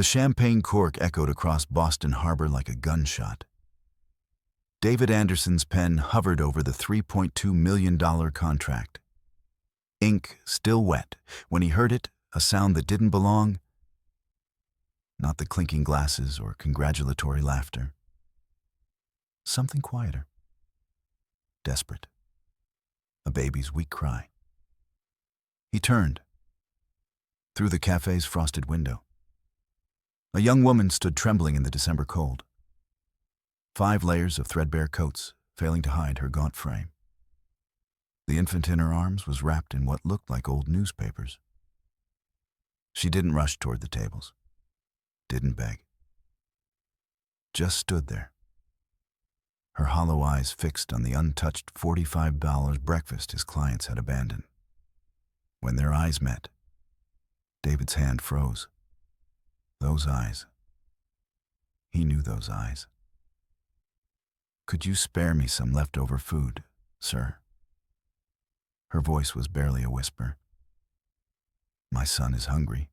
The champagne cork echoed across Boston Harbor like a gunshot. David Anderson's pen hovered over the $3.2 million contract. Ink still wet. When he heard it, a sound that didn't belong. Not the clinking glasses or congratulatory laughter. Something quieter. Desperate. A baby's weak cry. He turned. Through the cafe's frosted window. A young woman stood trembling in the December cold. 5 layers of threadbare coats failing to hide her gaunt frame. The infant in her arms was wrapped in what looked like old newspapers. She didn't rush toward the tables. Didn't beg. Just stood there. Her hollow eyes fixed on the untouched $45 breakfast his clients had abandoned. When their eyes met, David's hand froze. Those eyes. He knew those eyes. "Could you spare me some leftover food, sir?" Her voice was barely a whisper. "My son is hungry."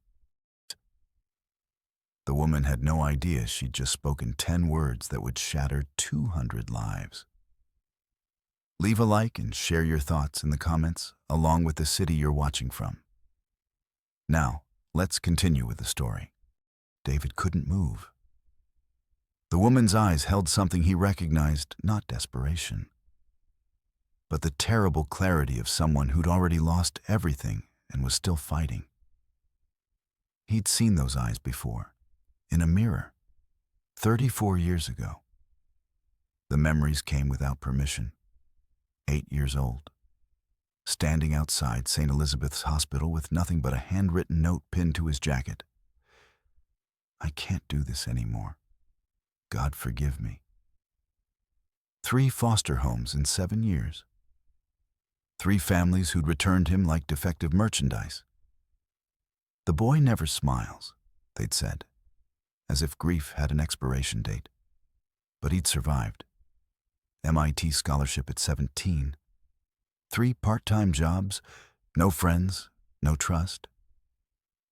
The woman had no idea she'd just spoken 10 words that would shatter 200 lives. Leave a like and share your thoughts in the comments, along with the city you're watching from. Now, let's continue with the story. David couldn't move. The woman's eyes held something he recognized, not desperation, but the terrible clarity of someone who'd already lost everything and was still fighting. He'd seen those eyes before, in a mirror, 34 years ago. The memories came without permission. 8 years old, standing outside St. Elizabeth's Hospital with nothing but a handwritten note pinned to his jacket. "I can't do this anymore. God forgive me." 3 foster homes in 7 years. 3 families who'd returned him like defective merchandise. "The boy never smiles," they'd said, as if grief had an expiration date. But he'd survived. MIT scholarship at 17. 3 part-time jobs, no friends, no trust.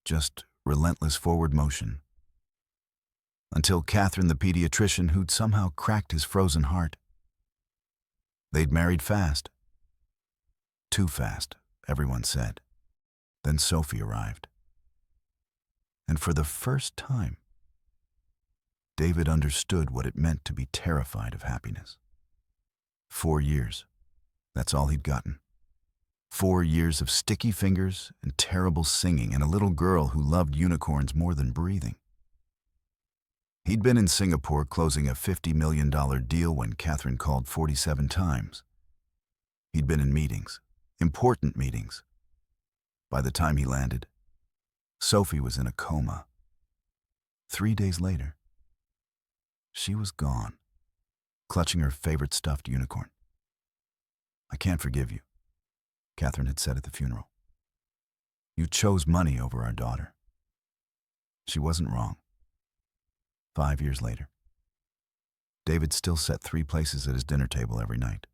Just relentless forward motion. Until Catherine, the pediatrician who'd somehow cracked his frozen heart. They'd married fast. Too fast, everyone said. Then Sophie arrived. And for the first time, David understood what it meant to be terrified of happiness. 4 years. That's all he'd gotten. 4 years of sticky fingers and terrible singing and a little girl who loved unicorns more than breathing. He'd been in Singapore closing a $50 million deal when Catherine called 47 times. He'd been in meetings, important meetings. By the time he landed, Sophie was in a coma. 3 days later, she was gone, clutching her favorite stuffed unicorn. "I can't forgive you," Catherine had said at the funeral. "You chose money over our daughter." She wasn't wrong. 5 years later, David still set 3 places at his dinner table every night.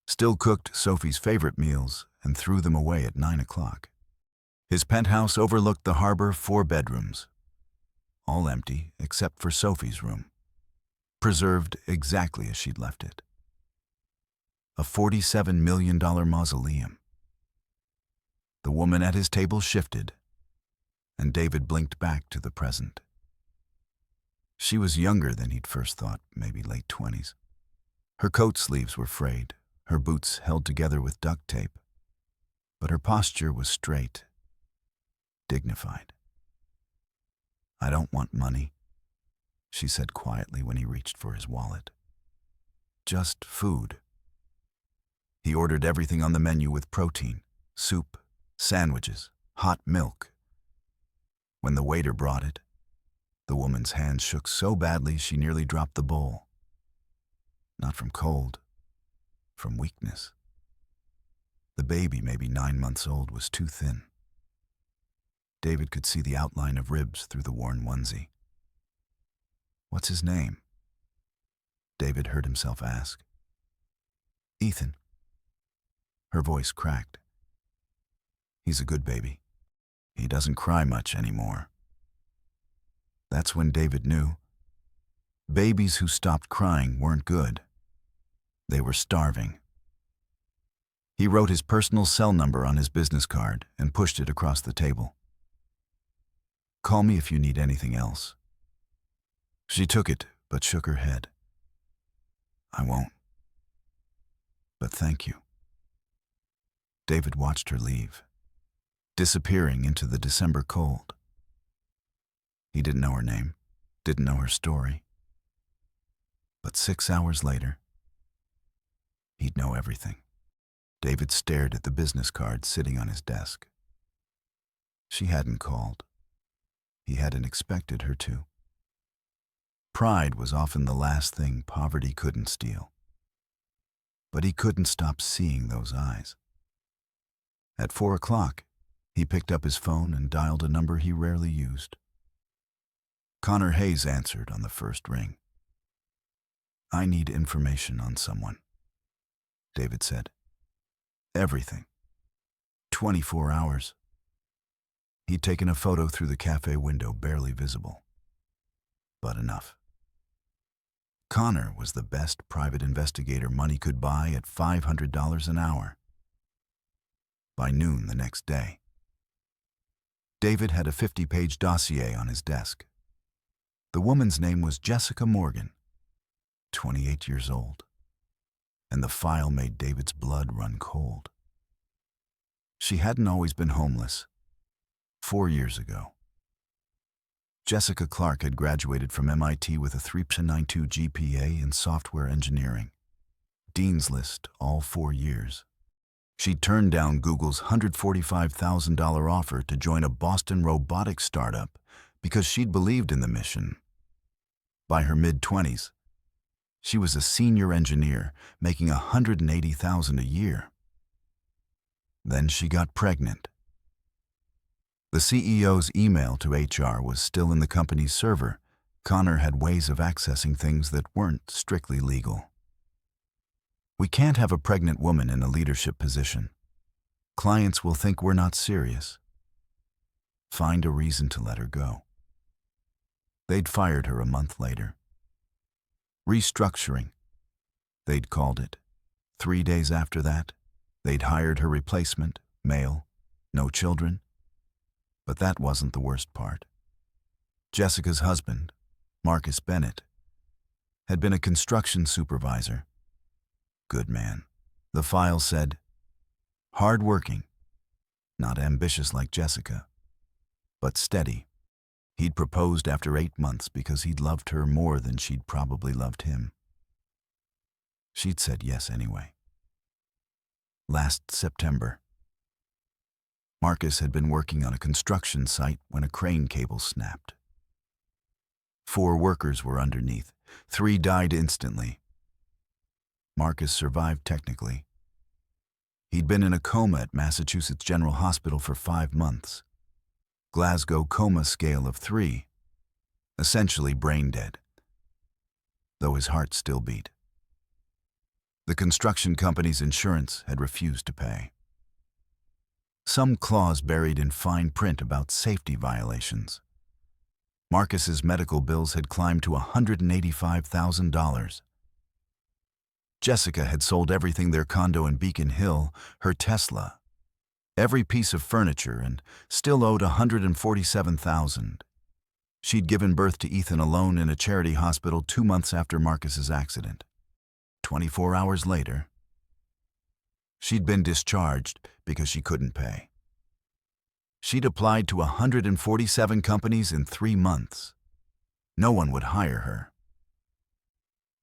Still cooked Sophie's favorite meals and threw them away at 9 o'clock. His penthouse overlooked the harbor, 4 bedrooms, all empty except for Sophie's room, preserved exactly as she'd left it. A $47 million mausoleum. The woman at his table shifted, and David blinked back to the present. She was younger than he'd first thought, maybe late 20s. Her coat sleeves were frayed, her boots held together with duct tape, but her posture was straight, dignified. "I don't want money," she said quietly when he reached for his wallet. "Just food." He ordered everything on the menu with protein, soup, sandwiches, hot milk. When the waiter brought it, the woman's hand shook so badly she nearly dropped the bowl. Not from cold, from weakness. The baby, maybe 9 months old, was too thin. David could see the outline of ribs through the worn onesie. "What's his name?" David heard himself ask. "Ethan." Her voice cracked. "He's a good baby. He doesn't cry much anymore." That's when David knew. Babies who stopped crying weren't good. They were starving. He wrote his personal cell number on his business card and pushed it across the table. "Call me if you need anything else." She took it, but shook her head. "I won't. But thank you." David watched her leave, disappearing into the December cold. He didn't know her name, didn't know her story. But 6 hours later, he'd know everything. David stared at the business card sitting on his desk. She hadn't called. He hadn't expected her to. Pride was often the last thing poverty couldn't steal. But he couldn't stop seeing those eyes. At 4 o'clock, he picked up his phone and dialed a number he rarely used. Connor Hayes answered on the first ring. "I need information on someone," David said. "Everything. 24 hours. He'd taken a photo through the cafe window, barely visible. But enough. Connor was the best private investigator money could buy at $500 an hour. By noon the next day, David had a 50-page dossier on his desk. The woman's name was Jessica Morgan, 28 years old, and the file made David's blood run cold. She hadn't always been homeless. 4 years ago, Jessica Clark had graduated from MIT with a 3.92 GPA in software engineering. Dean's List all 4 years. She turned down Google's $145,000 offer to join a Boston robotics startup because she'd believed in the mission. By her mid-20s, she was a senior engineer making $180,000 a year. Then she got pregnant. The CEO's email to HR was still in the company's server. Connor had ways of accessing things that weren't strictly legal. "We can't have a pregnant woman in a leadership position. Clients will think we're not serious. Find a reason to let her go." They'd fired her a month later. Restructuring, they'd called it. 3 days after that, they'd hired her replacement, male, no children. But that wasn't the worst part. Jessica's husband, Marcus Bennett, had been a construction supervisor. Good man. The file said, hard-working, not ambitious like Jessica, but steady. He'd proposed after 8 months because he'd loved her more than she'd probably loved him. She'd said yes anyway. Last September, Marcus had been working on a construction site when a crane cable snapped. 4 workers were underneath. 3 died instantly. Marcus survived technically. He'd been in a coma at Massachusetts General Hospital for 5 months. Glasgow coma scale of 3, essentially brain dead, though his heart still beat. The construction company's insurance had refused to pay. Some clause buried in fine print about safety violations. Marcus's medical bills had climbed to $185,000. Jessica had sold everything, their condo in Beacon Hill, her Tesla, every piece of furniture, and still owed $147,000. She'd given birth to Ethan alone in a charity hospital 2 months after Marcus's accident. 24 hours later, she'd been discharged because she couldn't pay. She'd applied to 147 companies in 3 months. No one would hire her.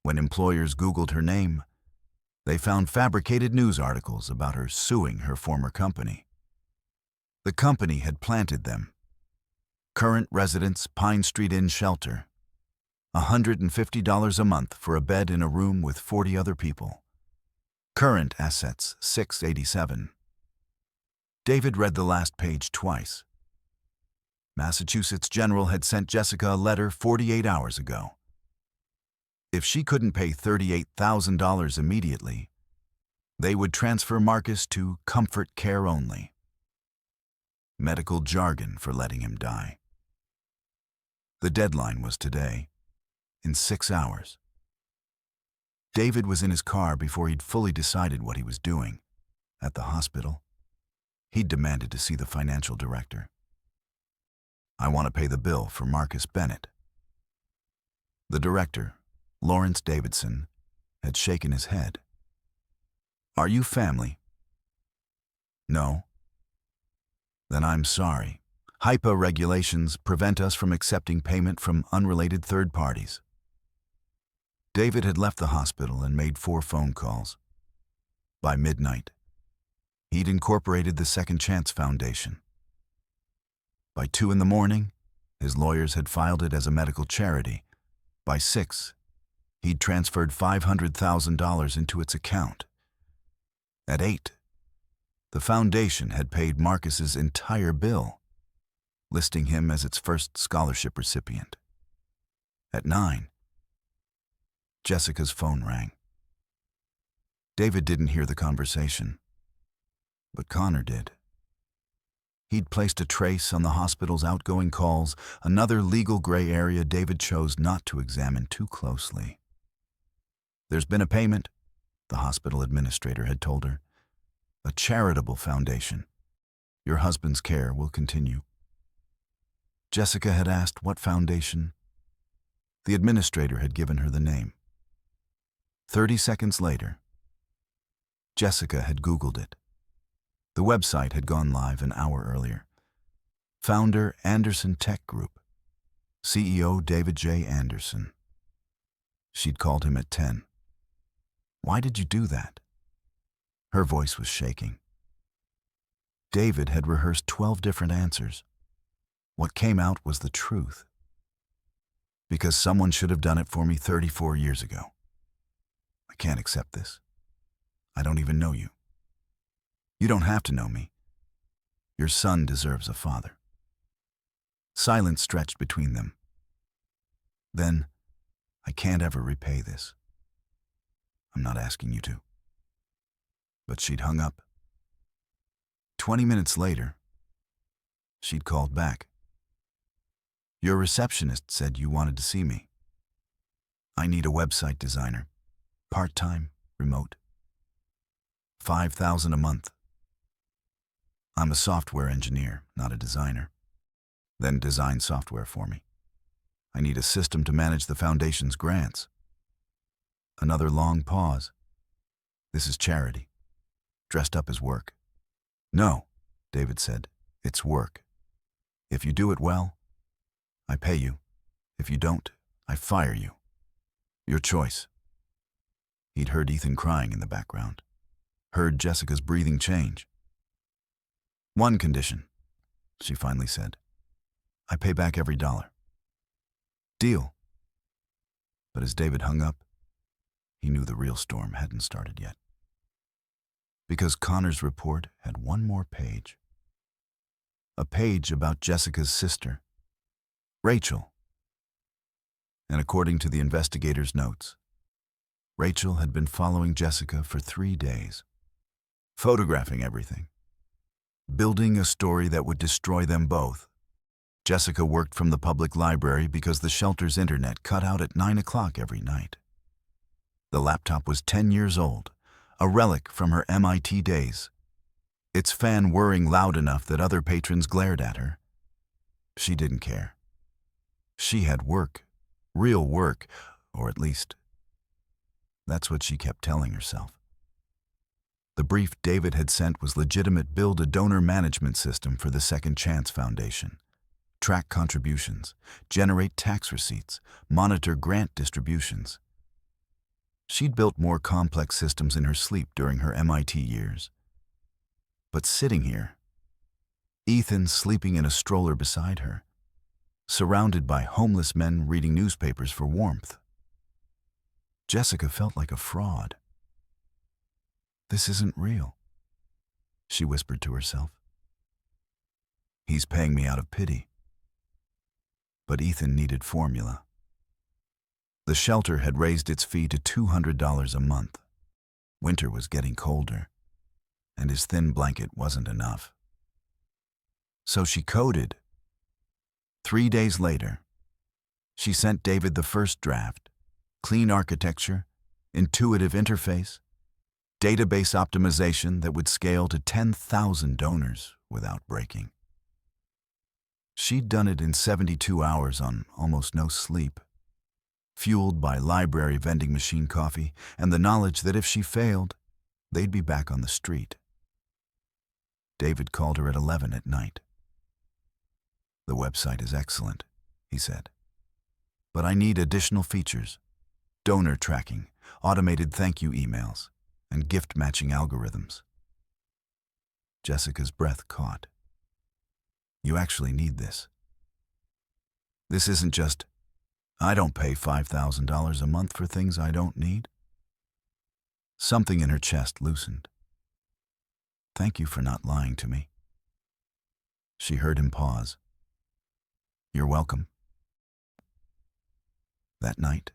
When employers Googled her name, they found fabricated news articles about her suing her former company. The company had planted them. Current residents, Pine Street Inn Shelter. $150 a month for a bed in a room with 40 other people. Current assets, $687. David read the last page twice. Massachusetts General had sent Jessica a letter 48 hours ago. If she couldn't pay $38,000 immediately, they would transfer Marcus to comfort care only. Medical jargon for letting him die. The deadline was today, in 6 hours. David was in his car before he'd fully decided what he was doing. At the hospital, he'd demanded to see the financial director. "I want to pay the bill for Marcus Bennett." The director, Lawrence Davidson, had shaken his head. "Are you family?" "No." "Then I'm sorry. HIPAA regulations prevent us from accepting payment from unrelated third parties." David had left the hospital and made 4 phone calls. By midnight, he'd incorporated the Second Chance Foundation. By 2 in the morning, his lawyers had filed it as a medical charity. By 6, he'd transferred $500,000 into its account. At 8, the foundation had paid Marcus's entire bill, listing him as its first scholarship recipient. At 9, Jessica's phone rang. David didn't hear the conversation, but Connor did. He'd placed a trace on the hospital's outgoing calls, another legal gray area David chose not to examine too closely. "There's been a payment," the hospital administrator had told her. "A charitable foundation. Your husband's care will continue." Jessica had asked what foundation. The administrator had given her the name. 30 seconds later, Jessica had Googled it. The website had gone live an hour earlier. Founder Anderson Tech Group. CEO David J. Anderson. She'd called him at 10. "Why did you do that?" Her voice was shaking. David had rehearsed 12 different answers. What came out was the truth. "Because someone should have done it for me 34 years ago. I can't accept this. I don't even know you. You don't have to know me. Your son deserves a father." Silence stretched between them. Then, "I can't ever repay this. I'm not asking you to." But she'd hung up. 20 minutes later, she'd called back. "Your receptionist said you wanted to see me. I need a website designer. Part-time, remote. $5,000 a month. I'm a software engineer, not a designer. Then design software for me. I need a system to manage the foundation's grants." Another long pause. "This is charity. Dressed up as work." "No," David said. "It's work. If you do it well, I pay you. If you don't, I fire you. Your choice." He'd heard Ethan crying in the background. Heard Jessica's breathing change. "One condition," she finally said. "I pay back every dollar." "Deal." But as David hung up, he knew the real storm hadn't started yet. Because Connor's report had one more page. A page about Jessica's sister, Rachel. And according to the investigator's notes, Rachel had been following Jessica for 3 days, photographing everything, building a story that would destroy them both. Jessica worked from the public library because the shelter's internet cut out at 9 o'clock every night. The laptop was 10 years old, a relic from her MIT days, its fan whirring loud enough that other patrons glared at her. She didn't care. She had work, real work, or at least, that's what she kept telling herself. The brief David had sent was legitimate: build a donor management system for the Second Chance Foundation, track contributions, generate tax receipts, monitor grant distributions. She'd built more complex systems in her sleep during her MIT years. But sitting here, Ethan sleeping in a stroller beside her, surrounded by homeless men reading newspapers for warmth, Jessica felt like a fraud. "This isn't real," she whispered to herself. "He's paying me out of pity." But Ethan needed formula. The shelter had raised its fee to $200 a month. Winter was getting colder, and his thin blanket wasn't enough. So she coded. 3 days later, She sent David the first draft: clean architecture, intuitive interface, database optimization that would scale to 10,000 donors without breaking. She'd done it in 72 hours on almost no sleep, fueled by library vending machine coffee and the knowledge that if she failed, they'd be back on the street. David called her at 11 at night. "The website is excellent," he said, "but I need additional features: donor tracking, automated thank you emails, and gift matching algorithms." Jessica's breath caught. "You actually need this. This isn't just, I don't pay $5,000 a month for things I don't need." Something in her chest loosened. "Thank you for not lying to me." She heard him pause. "You're welcome." That night,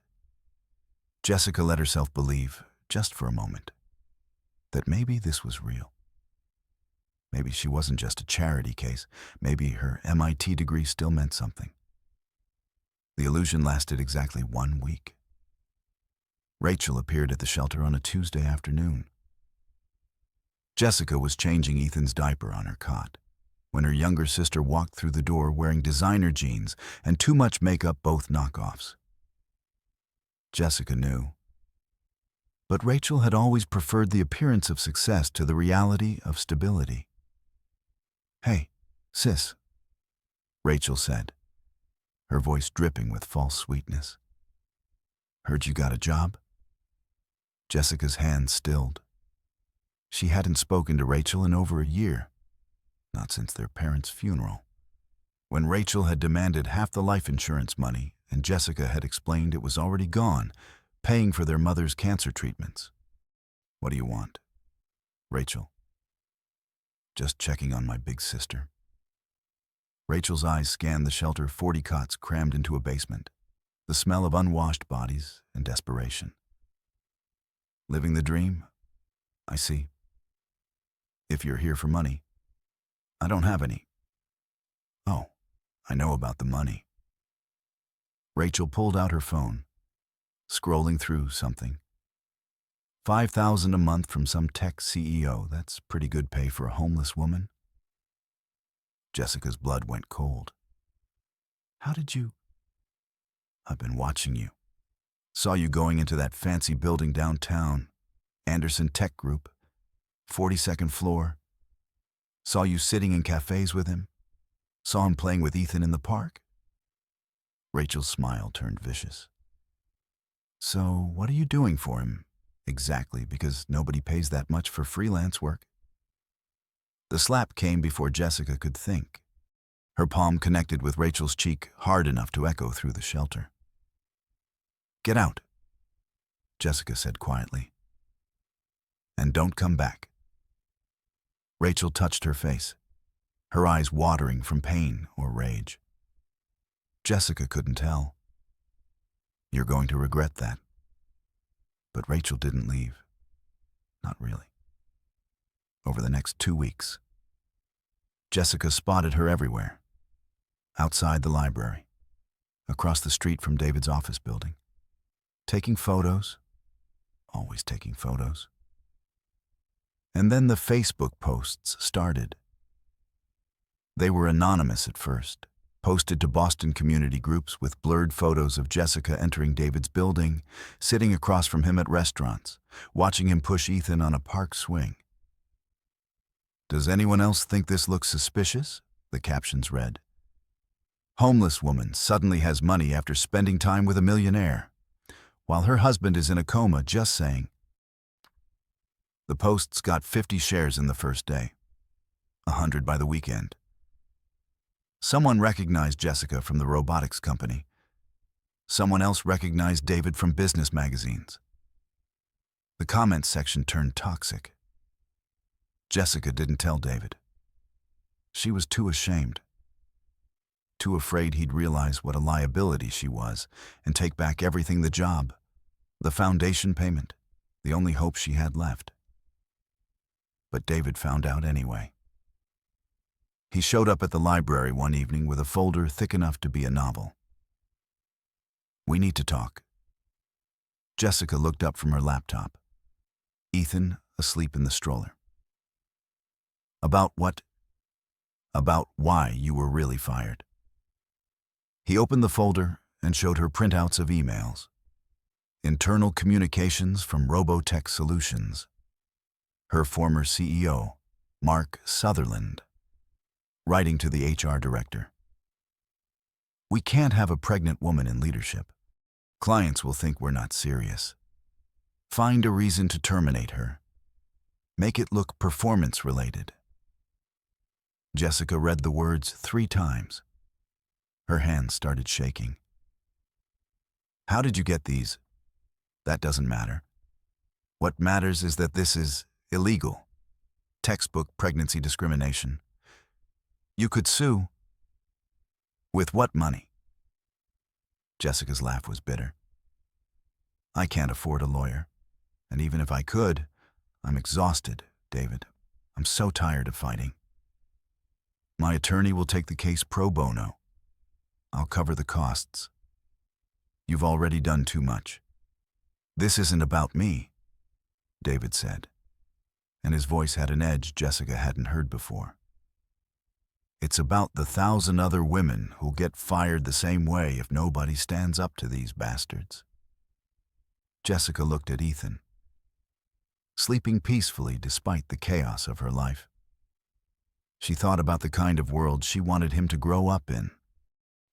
Jessica let herself believe, just for a moment, that maybe this was real. Maybe she wasn't just a charity case. Maybe her MIT degree still meant something. The illusion lasted exactly 1 week. Rachel appeared at the shelter on a Tuesday afternoon. Jessica was changing Ethan's diaper on her cot when her younger sister walked through the door wearing designer jeans and too much makeup, both knockoffs. Jessica knew. But Rachel had always preferred the appearance of success to the reality of stability. "Hey, sis," Rachel said, her voice dripping with false sweetness. "Heard you got a job?" Jessica's hand stilled. She hadn't spoken to Rachel in over a year, not since their parents' funeral, when Rachel had demanded half the life insurance money and Jessica had explained it was already gone, paying for their mother's cancer treatments. "What do you want?" "Rachel, just checking on my big sister." Rachel's eyes scanned the shelter, 40 cots crammed into a basement, the smell of unwashed bodies and desperation. "Living the dream? I see. If you're here for money, I don't have any." "Oh, I know about the money." Rachel pulled out her phone, scrolling through something. $5,000 a month from some tech CEO. That's pretty good pay for a homeless woman. Jessica's blood went cold. "How did you—" "I've been watching you. Saw you going into that fancy building downtown, Anderson Tech Group, 42nd floor. Saw you sitting in cafes with him. Saw him playing with Ethan in the park." Rachel's smile turned vicious. "So what are you doing for him, exactly, because nobody pays that much for freelance work?" The slap came before Jessica could think. Her palm connected with Rachel's cheek hard enough to echo through the shelter. "Get out," Jessica said quietly. "And don't come back." Rachel touched her face, her eyes watering from pain or rage. Jessica couldn't tell. "You're going to regret that." But Rachel didn't leave. Not really. Over the next 2 weeks, Jessica spotted her everywhere. Outside the library, across the street from David's office building, taking photos, always taking photos. And then the Facebook posts started. They were anonymous at first, posted to Boston community groups with blurred photos of Jessica entering David's building, sitting across from him at restaurants, watching him push Ethan on a park swing. "Does anyone else think this looks suspicious?" the captions read. "Homeless woman suddenly has money after spending time with a millionaire, while her husband is in a coma, just saying." The posts got 50 shares in the first day, 100 by the weekend. Someone recognized Jessica from the robotics company. Someone else recognized David from business magazines. The comments section turned toxic. Jessica didn't tell David. She was too ashamed. Too afraid he'd realize what a liability she was and take back everything: the job, the foundation payment, the only hope she had left. But David found out anyway. He showed up at the library one evening with a folder thick enough to be a novel. We need to talk. Jessica looked up from her laptop. Ethan, asleep in the stroller. About what? About why you were really fired. He opened the folder and showed her printouts of emails. Internal communications from Robotech Solutions. Her former CEO, Mark Sutherland, writing to the HR director. We can't have a pregnant woman in leadership. Clients will think we're not serious. Find a reason to terminate her. Make it look performance-related. Jessica read the words 3 times. Her hands started shaking. How did you get these? That doesn't matter. What matters is that this is illegal. Textbook pregnancy discrimination. You could sue. With what money? Jessica's laugh was bitter. I can't afford a lawyer. And even if I could, I'm exhausted, David. I'm so tired of fighting. My attorney will take the case pro bono. I'll cover the costs. You've already done too much. This isn't about me, David said, and his voice had an edge Jessica hadn't heard before. It's about the 1,000 other women who'll get fired the same way if nobody stands up to these bastards. Jessica looked at Ethan, sleeping peacefully despite the chaos of her life. She thought about the kind of world she wanted him to grow up in,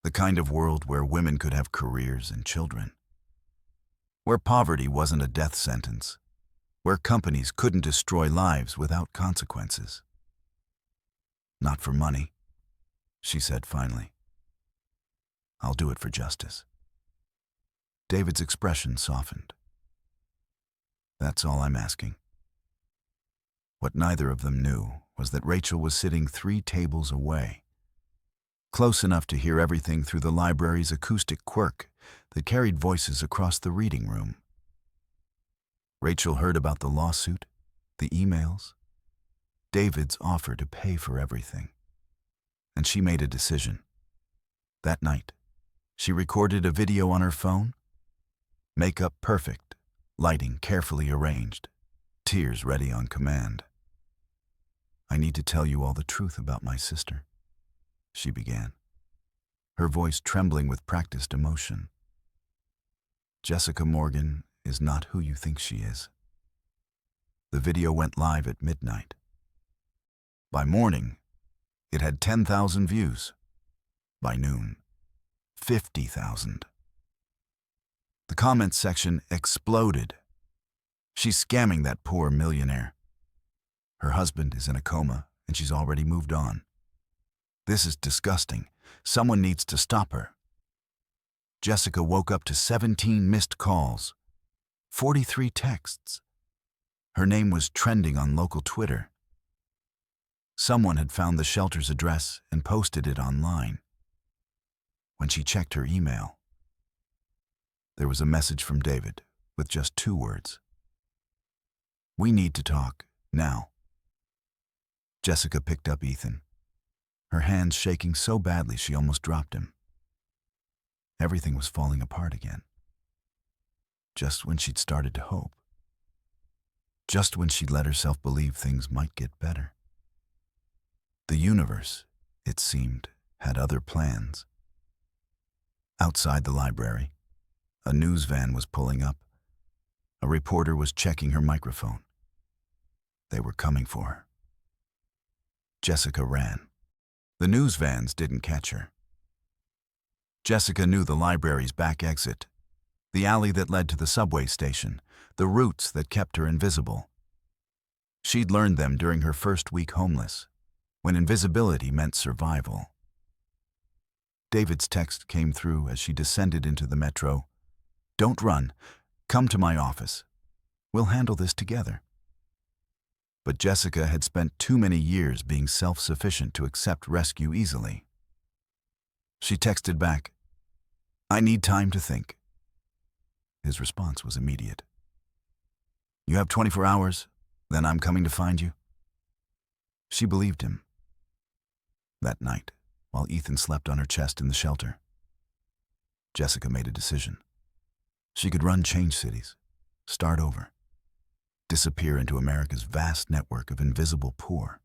the kind of world where women could have careers and children, where poverty wasn't a death sentence, where companies couldn't destroy lives without consequences. Not for money, she said finally. I'll do it for justice. David's expression softened. That's all I'm asking. What neither of them knew was that Rachel was sitting 3 tables away, close enough to hear everything through the library's acoustic quirk that carried voices across the reading room. Rachel heard about the lawsuit, the emails, David's offer to pay for everything. And she made a decision. That night, she recorded a video on her phone. Makeup perfect, lighting carefully arranged, tears ready on command. I need to tell you all the truth about my sister, she began, her voice trembling with practiced emotion. Jessica Morgan is not who you think she is. The video went live at midnight. By morning, it had 10,000 views. By noon, 50,000. The comments section exploded. She's scamming that poor millionaire. Her husband is in a coma, and she's already moved on. This is disgusting. Someone needs to stop her. Jessica woke up to 17 missed calls, 43 texts. Her name was trending on local Twitter. Someone had found the shelter's address and posted it online. When she checked her email, there was a message from David with just 2 words. We need to talk, now. Jessica picked up Ethan, her hands shaking so badly she almost dropped him. Everything was falling apart again. Just when she'd started to hope. Just when she'd let herself believe things might get better. The universe, it seemed, had other plans. Outside the library, a news van was pulling up. A reporter was checking her microphone. They were coming for her. Jessica ran. The news vans didn't catch her. Jessica knew the library's back exit, the alley that led to the subway station, the routes that kept her invisible. She'd learned them during her first week homeless, when invisibility meant survival. David's text came through as she descended into the metro. Don't run. Come to my office. We'll handle this together. But Jessica had spent too many years being self-sufficient to accept rescue easily. She texted back, I need time to think. His response was immediate. You have 24 hours, then I'm coming to find you. She believed him. That night, while Ethan slept on her chest in the shelter, Jessica made a decision. She could run change cities, start over, disappear into America's vast network of invisible poor.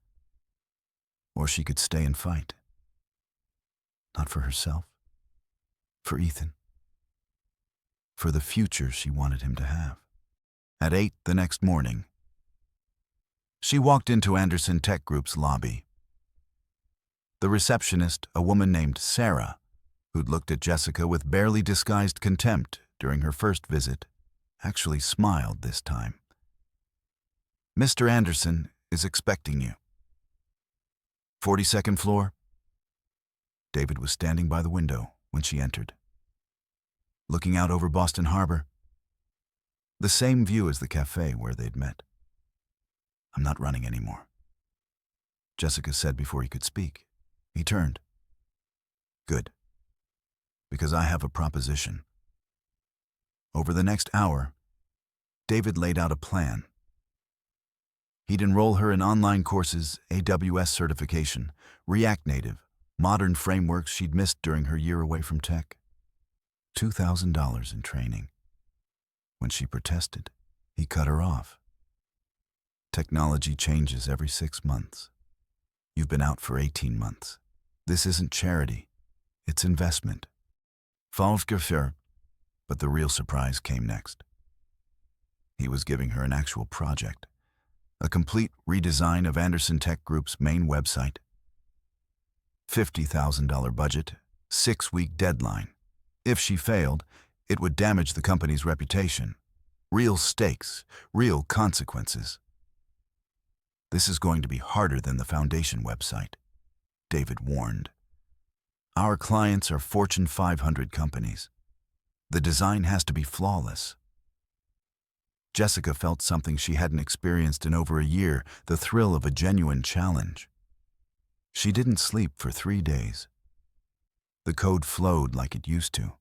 Or she could stay and fight. Not for herself, for Ethan, for the future she wanted him to have. At 8 the next morning, she walked into Anderson Tech Group's lobby. The receptionist, a woman named Sarah, who'd looked at Jessica with barely disguised contempt during her first visit, actually smiled this time. "Mr. Anderson is expecting you." 42nd floor? David was standing by the window when she entered, looking out over Boston Harbor. The same view as the cafe where they'd met. "I'm not running anymore," Jessica said before he could speak. He turned. "Good. Because I have a proposition." Over the next hour, David laid out a plan. He'd enroll her in online courses, AWS certification, React Native, modern frameworks she'd missed during her year away from tech. $2,000 in training. When she protested, he cut her off. "Technology changes every 6 months. You've been out for 18 months. This isn't charity. It's investment." Falschgefühl. But the real surprise came next. He was giving her an actual project. A complete redesign of Anderson Tech Group's main website. $50,000 budget, 6-week deadline. If she failed, it would damage the company's reputation. Real stakes, real consequences. "This is going to be harder than the foundation website," David warned. "Our clients are Fortune 500 companies. The design has to be flawless." Jessica felt something she hadn't experienced in over a year, the thrill of a genuine challenge. She didn't sleep for 3 days. The code flowed like it used to,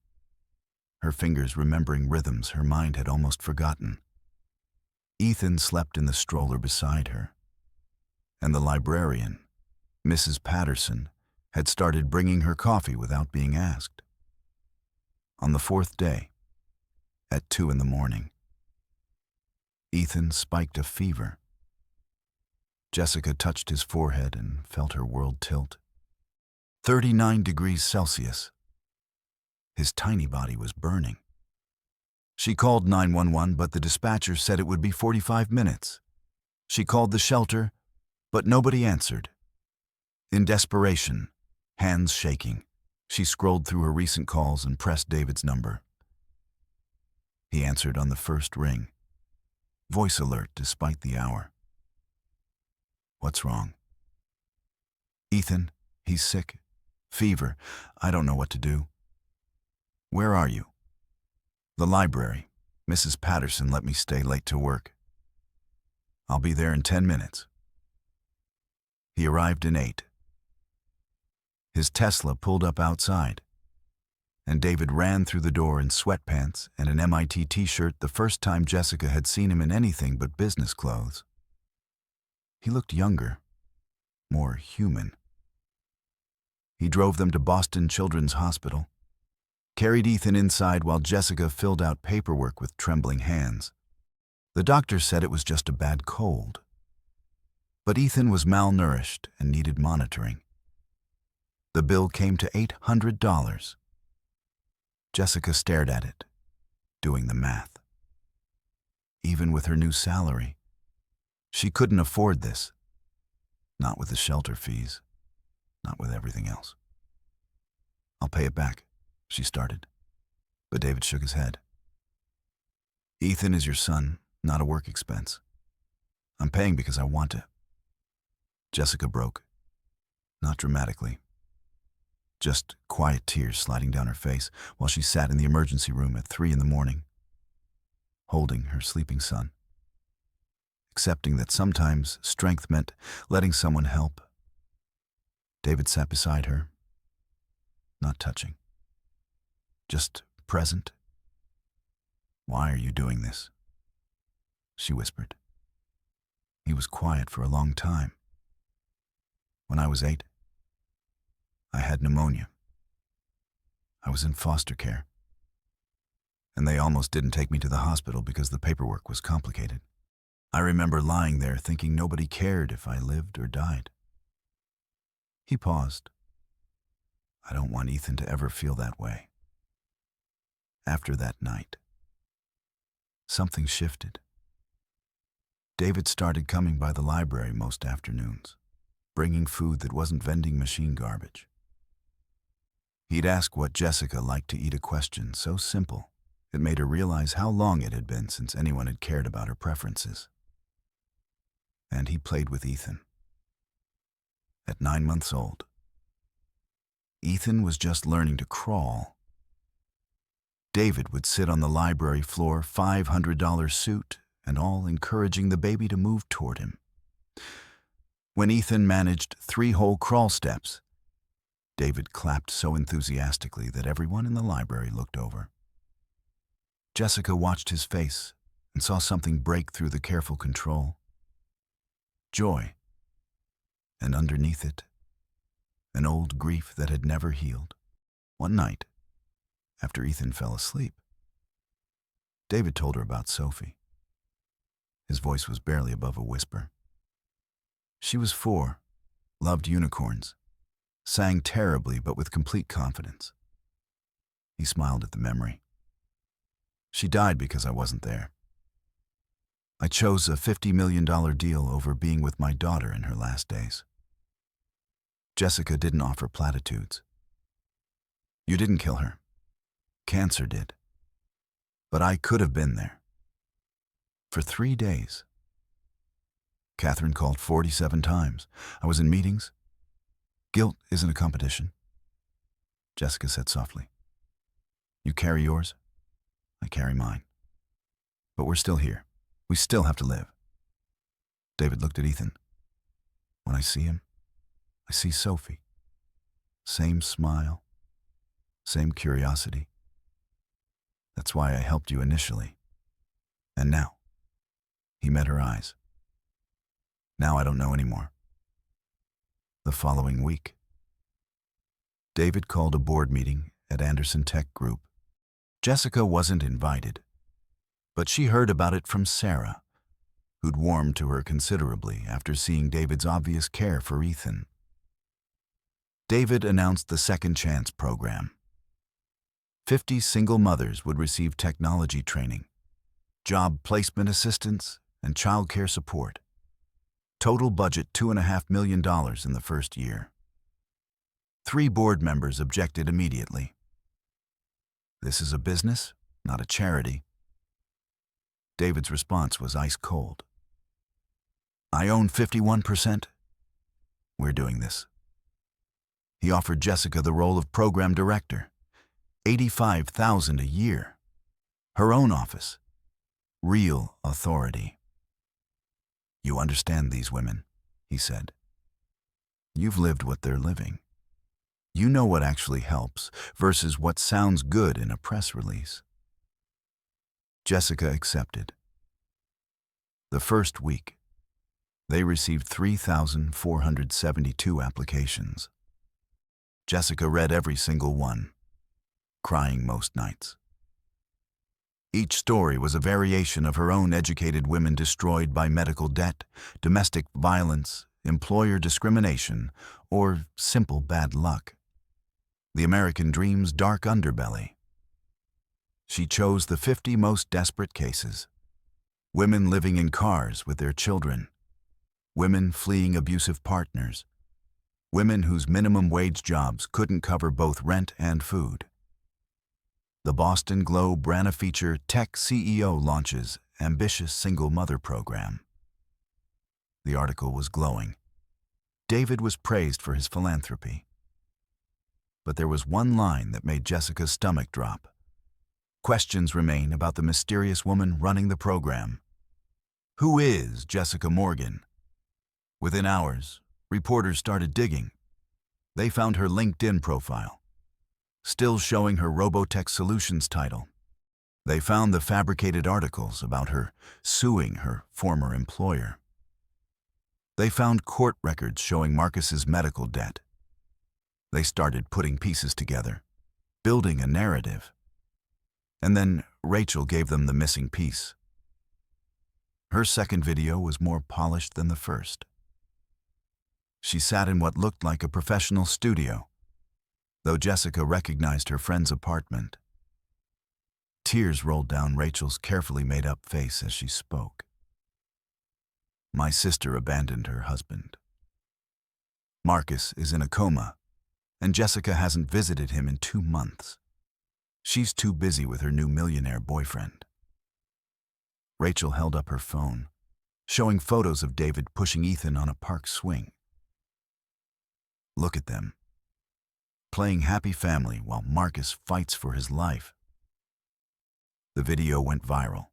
her fingers remembering rhythms her mind had almost forgotten. Ethan slept in the stroller beside her, and the librarian, Mrs. Patterson, had started bringing her coffee without being asked. On the 4th day, at 2 in the morning, Ethan spiked a fever. Jessica touched his forehead and felt her world tilt. 39 degrees Celsius. His tiny body was burning. She called 911, but the dispatcher said it would be 45 minutes. She called the shelter, but nobody answered. In desperation, hands shaking, she scrolled through her recent calls and pressed David's number. He answered on the first ring. Voice alert despite the hour. "What's wrong?" "Ethan, he's sick. Fever. I don't know what to do." "Where are you?" "The library. Mrs. Patterson let me stay late to work." "I'll be there in 10 minutes. He arrived in 8. His Tesla pulled up outside, and David ran through the door in sweatpants and an MIT t-shirt, the first time Jessica had seen him in anything but business clothes. He looked younger, more human. He drove them to Boston Children's Hospital, carried Ethan inside while Jessica filled out paperwork with trembling hands. The doctor said it was just a bad cold. But Ethan was malnourished and needed monitoring. The bill came to $800. Jessica stared at it, doing the math. Even with her new salary, she couldn't afford this. Not with the shelter fees, not with everything else. "I'll pay it back," she started, but David shook his head. "Ethan is your son, not a work expense. I'm paying because I want to." Jessica broke, not dramatically. Just quiet tears sliding down her face while she sat in the emergency room at 3 in the morning, holding her sleeping son, accepting that sometimes strength meant letting someone help. David sat beside her, not touching, just present. "Why are you doing this?" she whispered. He was quiet for a long time. "When I was 8, I had pneumonia. I was in foster care. and they almost didn't take me to the hospital because the paperwork was complicated. I remember lying there thinking nobody cared if I lived or died." He paused. "I don't want Ethan to ever feel that way." After that night, something shifted. David started coming by the library most afternoons, bringing food that wasn't vending machine garbage. He'd ask what Jessica liked to eat, a question so simple it made her realize how long it had been since anyone had cared about her preferences. And he played with Ethan. At 9 months old, Ethan was just learning to crawl. David would sit on the library floor, $500 suit and all, encouraging the baby to move toward him. When Ethan managed 3 whole crawl steps, David clapped so enthusiastically that everyone in the library looked over. Jessica watched his face and saw something break through the careful control. Joy. And underneath it, an old grief that had never healed. One night, after Ethan fell asleep, David told her about Sophie. His voice was barely above a whisper. She was 4, loved unicorns, sang terribly but with complete confidence. He smiled at the memory. She died because I wasn't there. I chose a $50 million deal over being with my daughter in her last days. Jessica didn't offer platitudes. You didn't kill her. Cancer did. But I could have been there. For 3 days. Catherine called 47 times. I was in meetings. Guilt isn't a competition. Jessica said softly. You carry yours. I carry mine. But we're still here. We still have to live. David looked at Ethan. When I see him, I see Sophie. Same smile. Same curiosity. That's why I helped you initially. And now. He met her eyes. Now I don't know anymore. The following week, David called a board meeting at Anderson Tech Group. Jessica wasn't invited, but she heard about it from Sarah, who'd warmed to her considerably after seeing David's obvious care for Ethan. David announced the Second Chance program. 50 single mothers would receive technology training, job placement assistance, and child care support. Total budget $2.5 million in the first year. 3 board members objected immediately. This is a business, not a charity. David's response was ice cold. I own 51%. We're doing this. He offered Jessica the role of program director, $85,000 a year. Her own office. Real authority. You understand these women, he said. You've lived what they're living. You know what actually helps versus what sounds good in a press release. Jessica accepted. The first week, they received 3,472 applications. Jessica read every single one, crying most nights. Each story was a variation of her own educated women destroyed by medical debt, domestic violence, employer discrimination, or simple bad luck. The American dream's dark underbelly. She chose the 50 most desperate cases. Women living in cars with their children. Women fleeing abusive partners. Women whose minimum wage jobs couldn't cover both rent and food. The Boston Globe ran a feature, Tech CEO Launches Ambitious Single Mother Program. The article was glowing. David was praised for his philanthropy. But there was one line that made Jessica's stomach drop. Questions remain about the mysterious woman running the program. Who is Jessica Morgan? Within hours, reporters started digging. They found her LinkedIn profile, still showing her Robotech Solutions title. They found the fabricated articles about her suing her former employer. They found court records showing Marcus's medical debt. They started putting pieces together, building a narrative. And then, Rachel gave them the missing piece. Her second video was more polished than the first. She sat in what looked like a professional studio, though Jessica recognized her friend's apartment. Tears rolled down Rachel's carefully made-up face as she spoke. My sister abandoned her husband. Marcus is in a coma, and Jessica hasn't visited him in 2 months. She's too busy with her new millionaire boyfriend. Rachel held up her phone, showing photos of David pushing Ethan on a park swing. Look at them, playing happy family while Marcus fights for his life. The video went viral.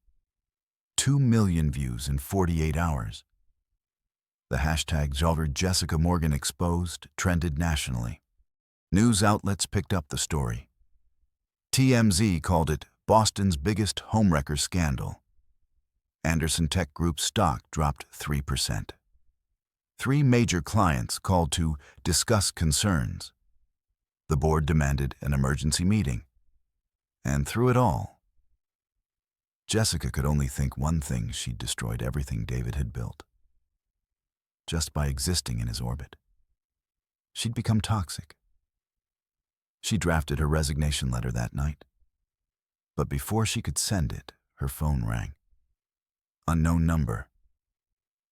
2 million views in 48 hours. The hashtag #JessicaMorganExposed trended nationally. News outlets picked up the story. TMZ called it Boston's biggest homewrecker scandal. Anderson Tech Group's stock dropped 3%. 3 major clients called to discuss concerns. The board demanded an emergency meeting. And through it all, Jessica could only think one thing: she'd destroyed everything David had built. Just by existing in his orbit, she'd become toxic. She drafted her resignation letter that night. But before she could send it, her phone rang. Unknown number.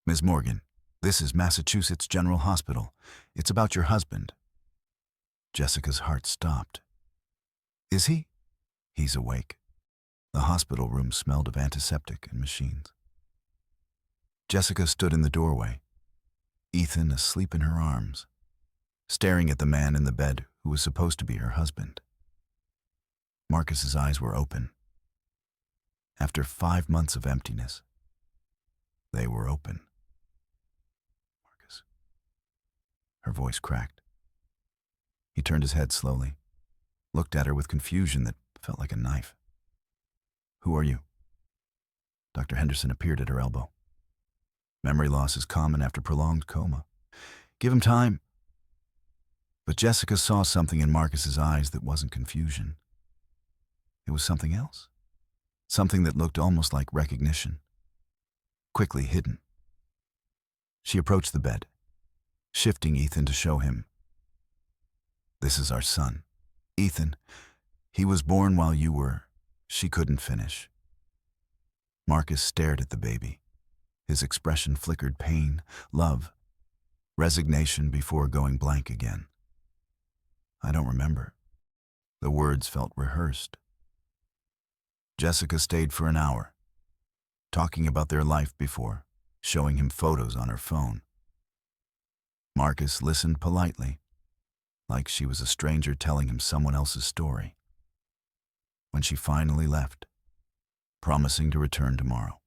Ms. Morgan, this is Massachusetts General Hospital. It's about your husband. Jessica's heart stopped. Is he? He's awake. The hospital room smelled of antiseptic and machines. Jessica stood in the doorway, Ethan asleep in her arms, staring at the man in the bed who was supposed to be her husband. Marcus's eyes were open. After 5 months of emptiness, they were open. Marcus. Her voice cracked. He turned his head slowly, looked at her with confusion that felt like a knife. Who are you? Dr. Henderson appeared at her elbow. Memory loss is common after prolonged coma. Give him time. But Jessica saw something in Marcus's eyes that wasn't confusion. It was something else. Something that looked almost like recognition. Quickly hidden. She approached the bed, shifting Ethan to show him. This is our son. Ethan, he was born while you were... She couldn't finish. Marcus stared at the baby. His expression flickered pain, love, resignation before going blank again. I don't remember. The words felt rehearsed. Jessica stayed for an hour, talking about their life before, showing him photos on her phone. Marcus listened politely, like she was a stranger telling him someone else's story. When she finally left, promising to return tomorrow,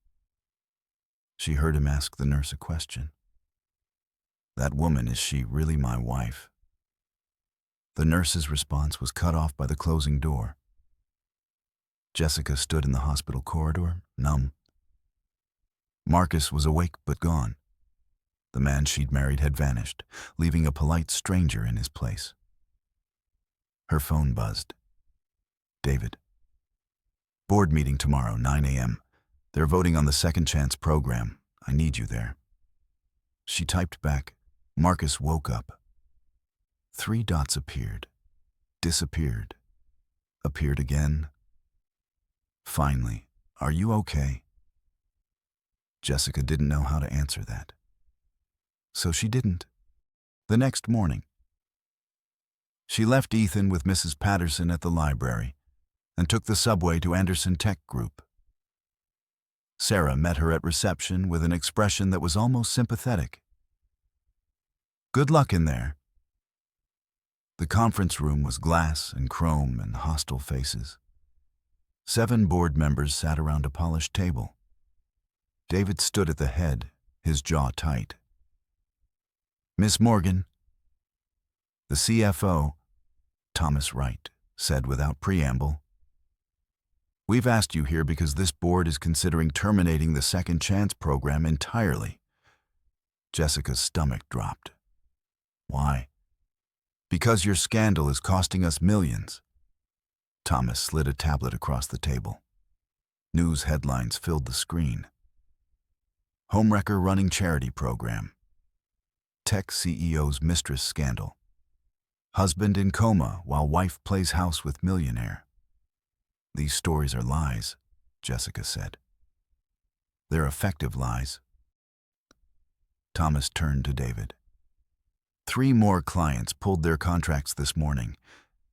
she heard him ask the nurse a question. That woman, is she really my wife? The nurse's response was cut off by the closing door. Jessica stood in the hospital corridor, numb. Marcus was awake but gone. The man she'd married had vanished, leaving a polite stranger in his place. Her phone buzzed. David. Board meeting tomorrow, 9 a.m. They're voting on the Second Chance program. I need you there. She typed back. Marcus woke up. 3 dots appeared, disappeared, appeared again. Finally, are you okay? Jessica didn't know how to answer that. So she didn't. The next morning, she left Ethan with Mrs. Patterson at the library and took the subway to Anderson Tech Group. Sarah met her at reception with an expression that was almost sympathetic. Good luck in there. The conference room was glass and chrome and hostile faces. 7 board members sat around a polished table. David stood at the head, his jaw tight. Miss Morgan, the CFO, Thomas Wright, said without preamble, we've asked you here because this board is considering terminating the Second Chance program entirely. Jessica's stomach dropped. Why? Because your scandal is costing us millions. Thomas slid a tablet across the table. News headlines filled the screen. Homewrecker running charity program. Tech CEO's mistress scandal. Husband in coma while wife plays house with millionaire. These stories are lies, Jessica said. They're effective lies. Thomas turned to David. 3 more clients pulled their contracts this morning.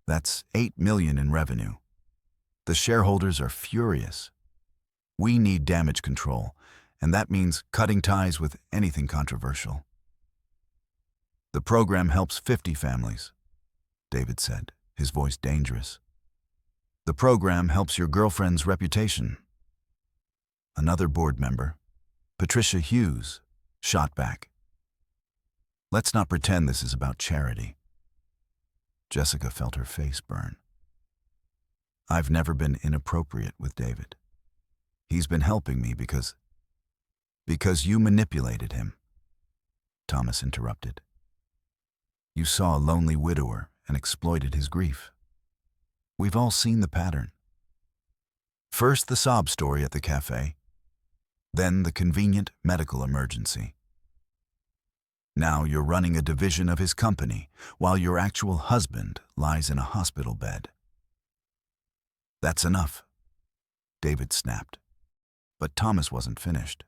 That's $8 million in revenue. The shareholders are furious. We need damage control, and that means cutting ties with anything controversial. The program helps 50 families, David said, his voice dangerous. The program helps your girlfriend's reputation. Another board member, Patricia Hughes, shot back. Let's not pretend this is about charity. Jessica felt her face burn. I've never been inappropriate with David. He's been helping me because you manipulated him. Thomas interrupted. You saw a lonely widower and exploited his grief. We've all seen the pattern. First the sob story at the cafe, then the convenient medical emergency. Now you're running a division of his company while your actual husband lies in a hospital bed. That's enough, David snapped. But Thomas wasn't finished.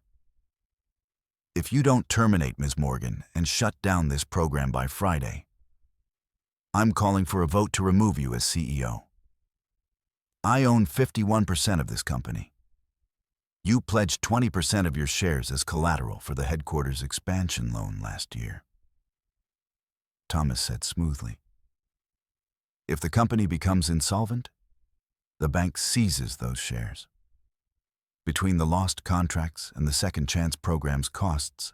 If you don't terminate Ms. Morgan and shut down this program by Friday, I'm calling for a vote to remove you as CEO. I own 51% of this company. You pledged 20% of your shares as collateral for the headquarters expansion loan last year. Thomas said smoothly. If the company becomes insolvent, the bank seizes those shares. Between the lost contracts and the second chance program's costs,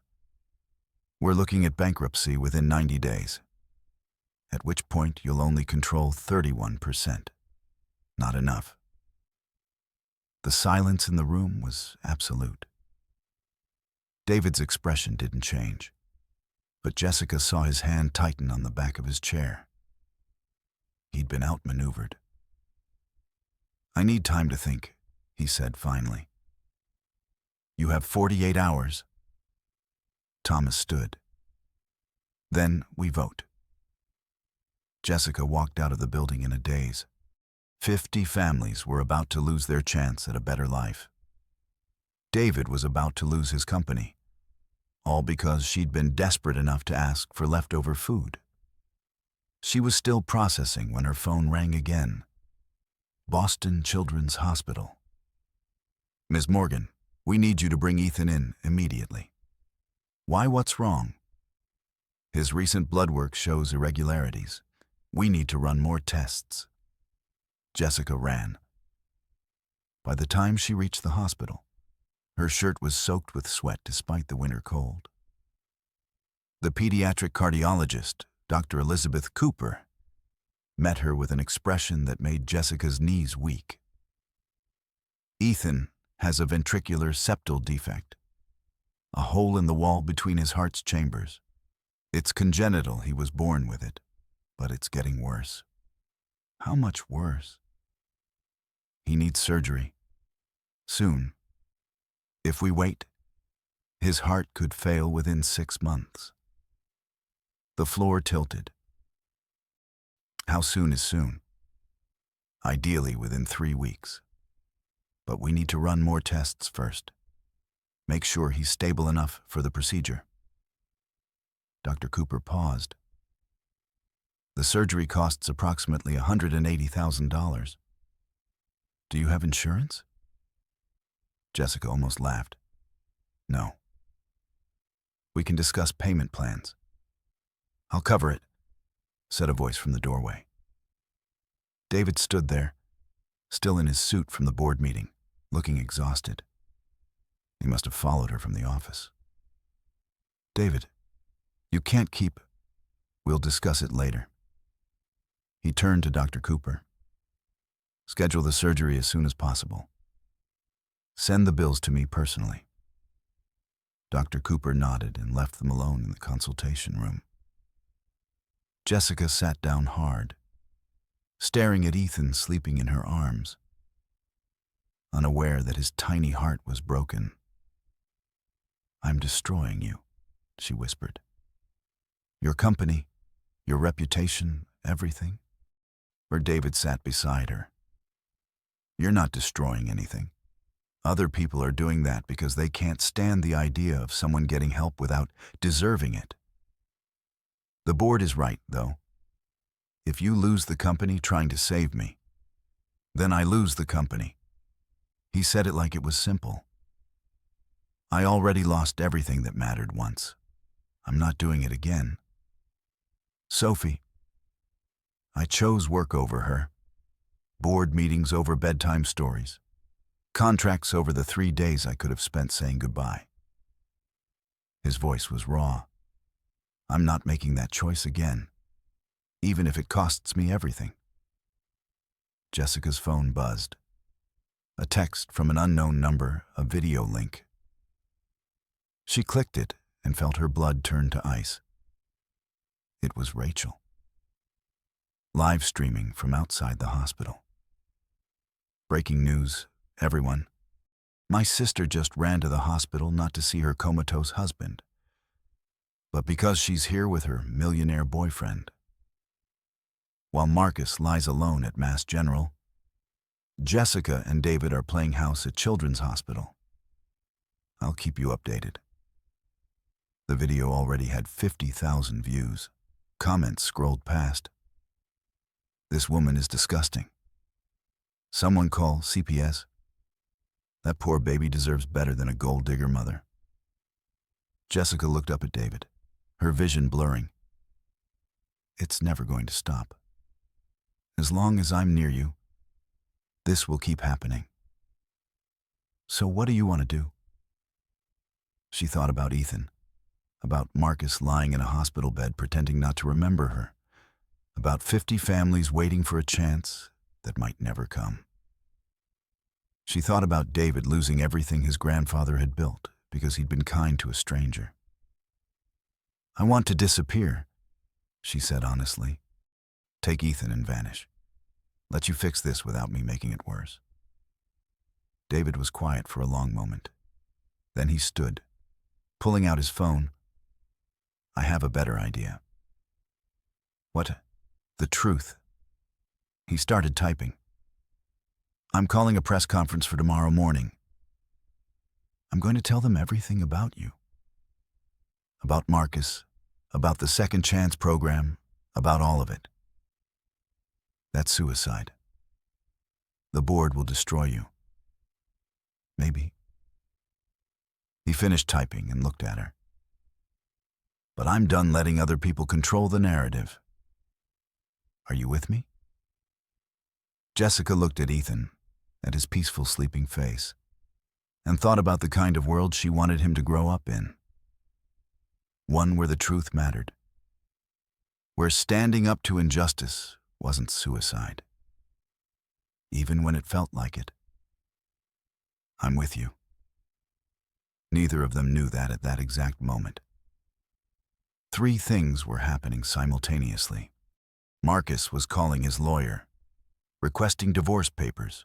we're looking at bankruptcy within 90 days, at which point you'll only control 31%. Not enough. The silence in the room was absolute. David's expression didn't change, but Jessica saw his hand tighten on the back of his chair. He'd been outmaneuvered. I need time to think, he said finally. You have 48 hours. Thomas stood. Then we vote. Jessica walked out of the building in a daze. 50 families were about to lose their chance at a better life. David was about to lose his company, all because she'd been desperate enough to ask for leftover food. She was still processing when her phone rang again. Boston Children's Hospital. Ms. Morgan, we need you to bring Ethan in immediately. Why, what's wrong? His recent blood work shows irregularities. We need to run more tests. Jessica ran. By the time she reached the hospital, her shirt was soaked with sweat despite the winter cold. The pediatric cardiologist, Dr. Elizabeth Cooper, met her with an expression that made Jessica's knees weak. Ethan has a ventricular septal defect, a hole in the wall between his heart's chambers. It's congenital, he was born with it, but it's getting worse. How much worse? He needs surgery. Soon. If we wait, his heart could fail within 6 months. The floor tilted. How soon is soon? Ideally within 3 weeks. But we need to run more tests first. Make sure he's stable enough for the procedure. Dr. Cooper paused. The surgery costs approximately $180,000. Do you have insurance? Jessica almost laughed. No. We can discuss payment plans. I'll cover it, said a voice from the doorway. David stood there, still in his suit from the board meeting, looking exhausted. He must have followed her from the office. David, you can't keep... We'll discuss it later. He turned to Dr. Cooper. Schedule the surgery as soon as possible. Send the bills to me personally. Dr. Cooper nodded and left them alone in the consultation room. Jessica sat down hard, staring at Ethan sleeping in her arms. unaware that his tiny heart was broken. "I'm destroying you," she whispered. "Your company, your reputation, everything." Where David sat beside her. "You're not destroying anything. Other people are doing that because they can't stand the idea of someone getting help without deserving it. The board is right, though. If you lose the company trying to save me, then I lose the company." He said it like it was simple. "I already lost everything that mattered once. I'm not doing it again. Sophie, I chose work over her, board meetings over bedtime stories, contracts over the 3 days I could have spent saying goodbye." His voice was raw. "I'm not making that choice again, even if it costs me everything." Jessica's phone buzzed. A text from an unknown number, a video link. She clicked it and felt her blood turn to ice. It was Rachel. Live streaming from outside the hospital. "Breaking news, everyone. My sister just ran to the hospital not to see her comatose husband, but because she's here with her millionaire boyfriend. While Marcus lies alone at Mass General, Jessica and David are playing house at Children's Hospital. I'll keep you updated." The video already had 50,000 views. Comments scrolled past. "This woman is disgusting. Someone call CPS. That poor baby deserves better than a gold digger mother." Jessica looked up at David, her vision blurring. "It's never going to stop. As long as I'm near you, this will keep happening. So what do you want to do?" She thought about Ethan, about Marcus lying in a hospital bed pretending not to remember her, about 50 families waiting for a chance that might never come. She thought about David losing everything his grandfather had built because he'd been kind to a stranger. "I want to disappear," she said honestly. "Take Ethan and vanish. Let you fix this without me making it worse." David was quiet for a long moment. Then he stood, pulling out his phone. "I have a better idea." "What?" "The truth." He started typing. "I'm calling a press conference for tomorrow morning. I'm going to tell them everything about you. About Marcus, about the Second Chance program, about all of it. That's suicide. The board will destroy you. Maybe." He finished typing and looked at her. "But I'm done letting other people control the narrative. Are you with me?" Jessica looked at Ethan, at his peaceful sleeping face, and thought about the kind of world she wanted him to grow up in. One where the truth mattered. Where standing up to injustice wasn't suicide. Even when it felt like it. "I'm with you." Neither of them knew that at that exact moment. 3 things were happening simultaneously. Marcus was calling his lawyer, requesting divorce papers.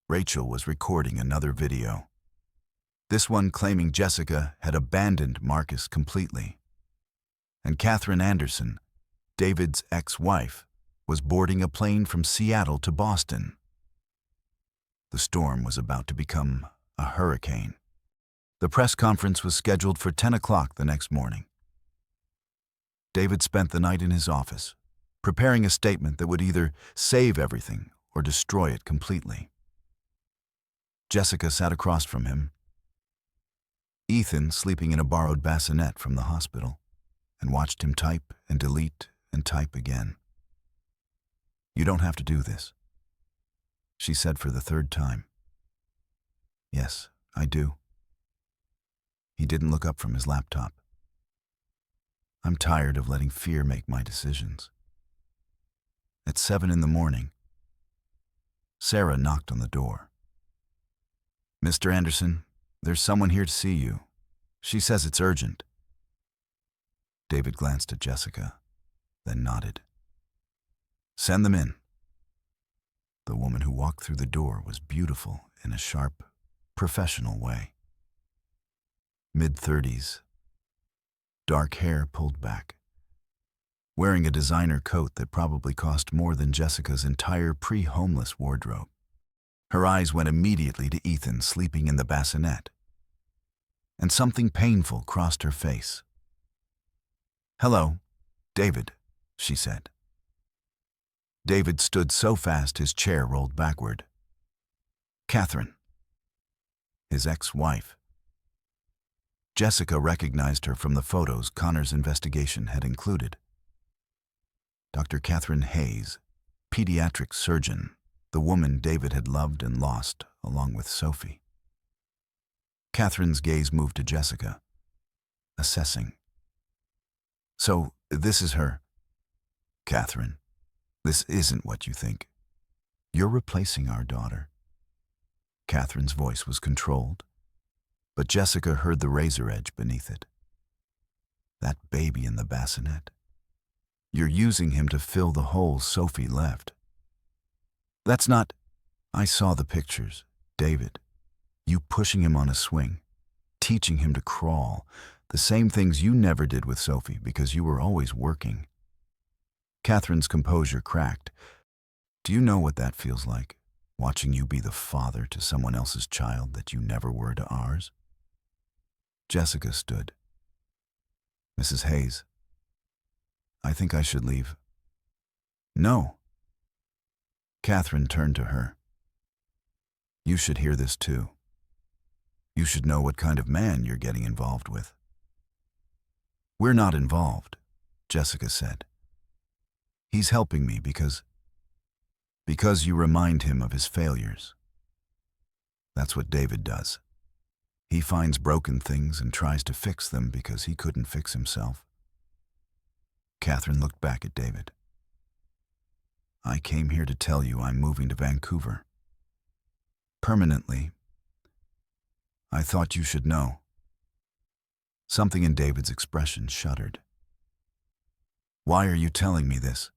Rachel was recording another video. This one claiming Jessica had abandoned Marcus completely. And Catherine Anderson, David's ex-wife, was boarding a plane from Seattle to Boston. The storm was about to become a hurricane. The press conference was scheduled for 10 o'clock the next morning. David spent the night in his office, preparing a statement that would either save everything or destroy it completely. Jessica sat across from him. Ethan sleeping in a borrowed bassinet from the hospital, and watched him type and delete and type again. "You don't have to do this," she said for the 3rd time. "Yes, I do." He didn't look up from his laptop. "I'm tired of letting fear make my decisions." At 7 in the morning, Sarah knocked on the door. "Mr. Anderson, there's someone here to see you. She says it's urgent." David glanced at Jessica, then nodded. "Send them in." the woman who walked through the door was beautiful in a sharp, professional way. Mid-30s, dark hair pulled back, wearing a designer coat that probably cost more than Jessica's entire pre-homeless wardrobe. Her eyes went immediately to Ethan sleeping in the bassinet, and something painful crossed her face. "Hello, David," she said. David stood so fast his chair rolled backward. "Catherine." His ex-wife. Jessica recognized her from the photos Connor's investigation had included. Dr. Catherine Hayes, pediatric surgeon, the woman David had loved and lost, along with Sophie. Catherine's gaze moved to Jessica, assessing. "So, this is her." "Catherine, this isn't what you think. You're replacing our daughter." Catherine's voice was controlled, but Jessica heard the razor edge beneath it. "That baby in the bassinet. You're using him to fill the hole Sophie left." "That's not—" "I saw the pictures, David. You pushing him on a swing, teaching him to crawl, the same things you never did with Sophie because you were always working." Catherine's composure cracked. "Do you know what that feels like, watching you be the father to someone else's child that you never were to ours?" Jessica stood. "Mrs. Hayes, I think I should leave." "No." Catherine turned to her. "You should hear this too. You should know what kind of man you're getting involved with." "We're not involved," Jessica said. "He's helping me because you remind him of his failures. That's what David does. He finds broken things and tries to fix them because he couldn't fix himself." Catherine looked back at David. "I came here to tell you I'm moving to Vancouver. Permanently. I thought you should know." Something in David's expression shuddered. "Why are you telling me this?"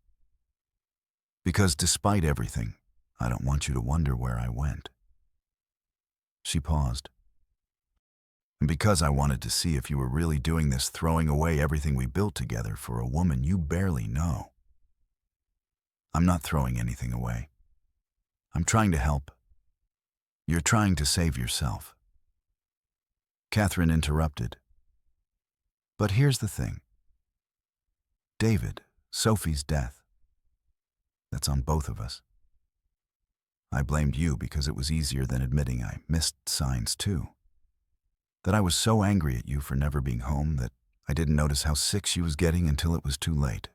"Because despite everything, I don't want you to wonder where I went." She paused. "And because I wanted to see if you were really doing this, throwing away everything we built together for a woman you barely know." "I'm not throwing anything away. I'm trying to help. You're trying to save yourself." Catherine interrupted. "But here's the thing. David, Sophie's death, that's on both of us. I blamed you because it was easier than admitting I missed signs too. That I was so angry at you for never being home that I didn't notice how sick she was getting until it was too late."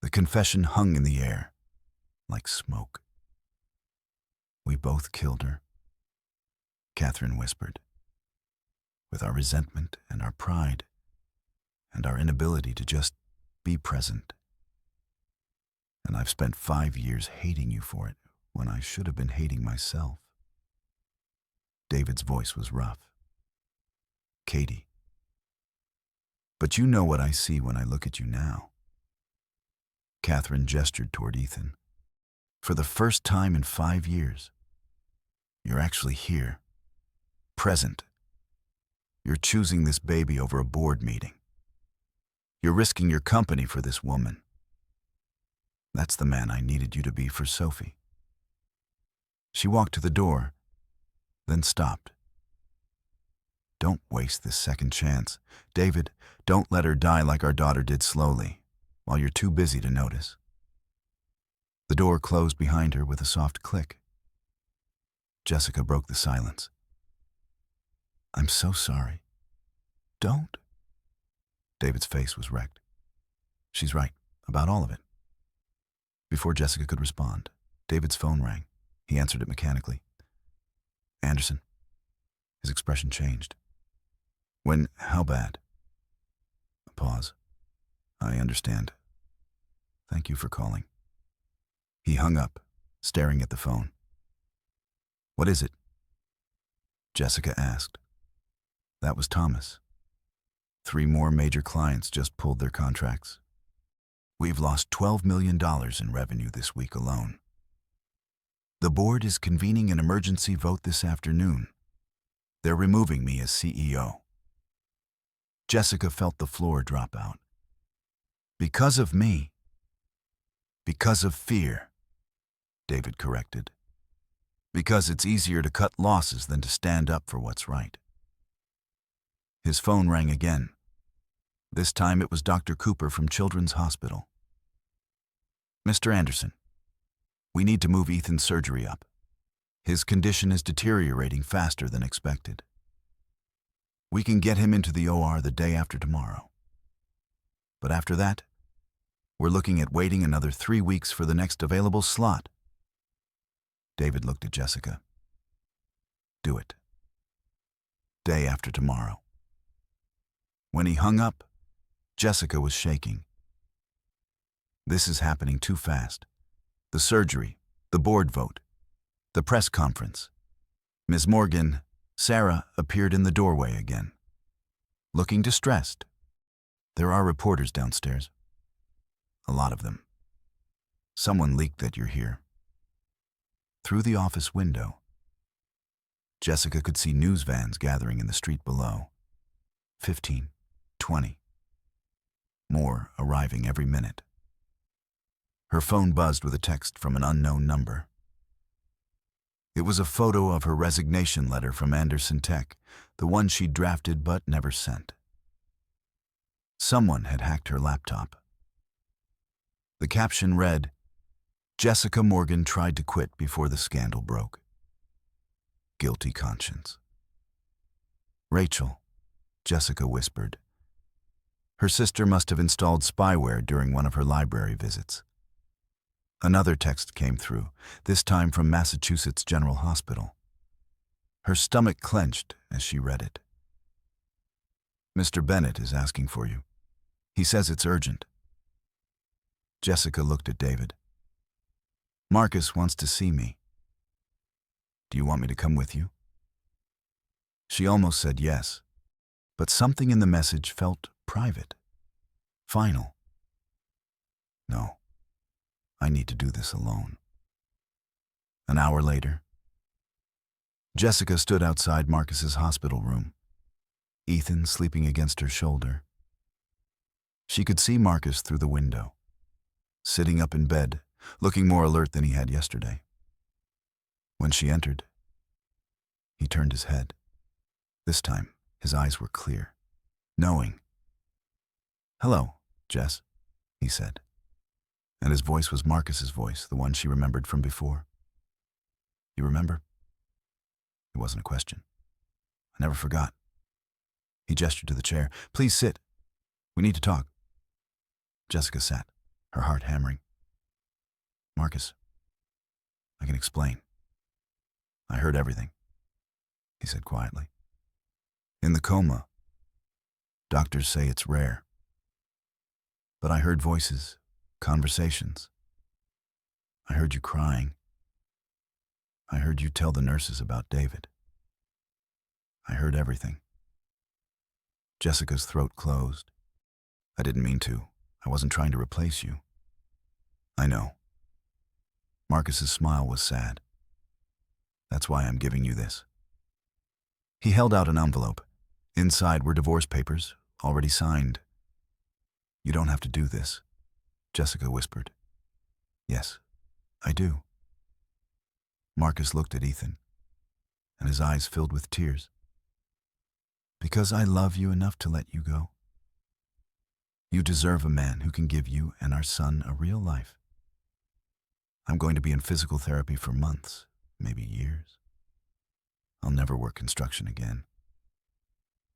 The confession hung in the air, like smoke. "We both killed her," Catherine whispered. "With our resentment and our pride, and our inability to just be present. And I've spent 5 years hating you for it, when I should have been hating myself." David's voice was rough. "Katie, but you know what I see when I look at you now." Catherine gestured toward Ethan. "For the first time in 5 years, you're actually here, present. You're choosing this baby over a board meeting. You're risking your company for this woman. That's the man I needed you to be for Sophie." She walked to the door, then stopped. "Don't waste this second chance. David, don't let her die like our daughter did slowly, while you're too busy to notice." The door closed behind her with a soft click. Jessica broke the silence. "I'm so sorry." "Don't." David's face was wrecked. "She's right, about all of it." Before Jessica could respond, David's phone rang. He answered it mechanically. "Anderson." His expression changed. "When? How bad?" A pause. "I understand. Thank you for calling." He hung up, staring at the phone. "What is it?" Jessica asked. That was Thomas. 3 more major clients just pulled their contracts. "We've lost $12 million in revenue this week alone." The board is convening an emergency vote this afternoon. They're removing me as CEO. Jessica felt the floor drop out. Because of me. Because of fear, David corrected. Because it's easier to cut losses than to stand up for what's right. His phone rang again. This time it was Dr. Cooper from Children's Hospital. Mr. Anderson, we need to move Ethan's surgery up. His condition is deteriorating faster than expected. We can get him into the OR the day after tomorrow. But after that, we're looking at waiting another 3 weeks for the next available slot. David looked at Jessica. Do it. Day after tomorrow. When he hung up, Jessica was shaking. This is happening too fast. The surgery, the board vote, the press conference. Ms. Morgan, Sarah, appeared in the doorway again, looking distressed. There are reporters downstairs. A lot of them. Someone leaked that you're here. Through the office window, Jessica could see news vans gathering in the street below. 15, 20. More arriving every minute. Her phone buzzed with a text from an unknown number. It was a photo of her resignation letter from Anderson Tech, the one she'd drafted but never sent. Someone had hacked her laptop. The caption read, Jessica Morgan tried to quit before the scandal broke. Guilty conscience. Rachel, Jessica whispered. Her sister must have installed spyware during one of her library visits. Another text came through, this time from Massachusetts General Hospital. Her stomach clenched as she read it. Mr. Bennett is asking for you. He says it's urgent. Jessica looked at David. Marcus wants to see me. Do you want me to come with you? She almost said yes, but something in the message felt private, final. No, I need to do this alone. An hour later, Jessica stood outside Marcus's hospital room, Ethan sleeping against her shoulder. She could see Marcus through the window, sitting up in bed, looking more alert than he had yesterday. When she entered, he turned his head. This time, his eyes were clear, knowing. Hello, Jess, he said. And his voice was Marcus's voice, the one she remembered from before. You remember? It wasn't a question. I never forgot. He gestured to the chair. Please sit. We need to talk. Jessica sat, her heart hammering. Marcus, I can explain. I heard everything, he said quietly. In the coma, doctors say it's rare. But I heard voices, conversations. I heard you crying. I heard you tell the nurses about David. I heard everything. Jessica's throat closed. I didn't mean to. I wasn't trying to replace you. I know. Marcus's smile was sad. That's why I'm giving you this. He held out an envelope. Inside were divorce papers, already signed. You don't have to do this, Jessica whispered. Yes, I do. Marcus looked at Ethan, and his eyes filled with tears. Because I love you enough to let you go. You deserve a man who can give you and our son a real life. I'm going to be in physical therapy for months, maybe years. I'll never work construction again.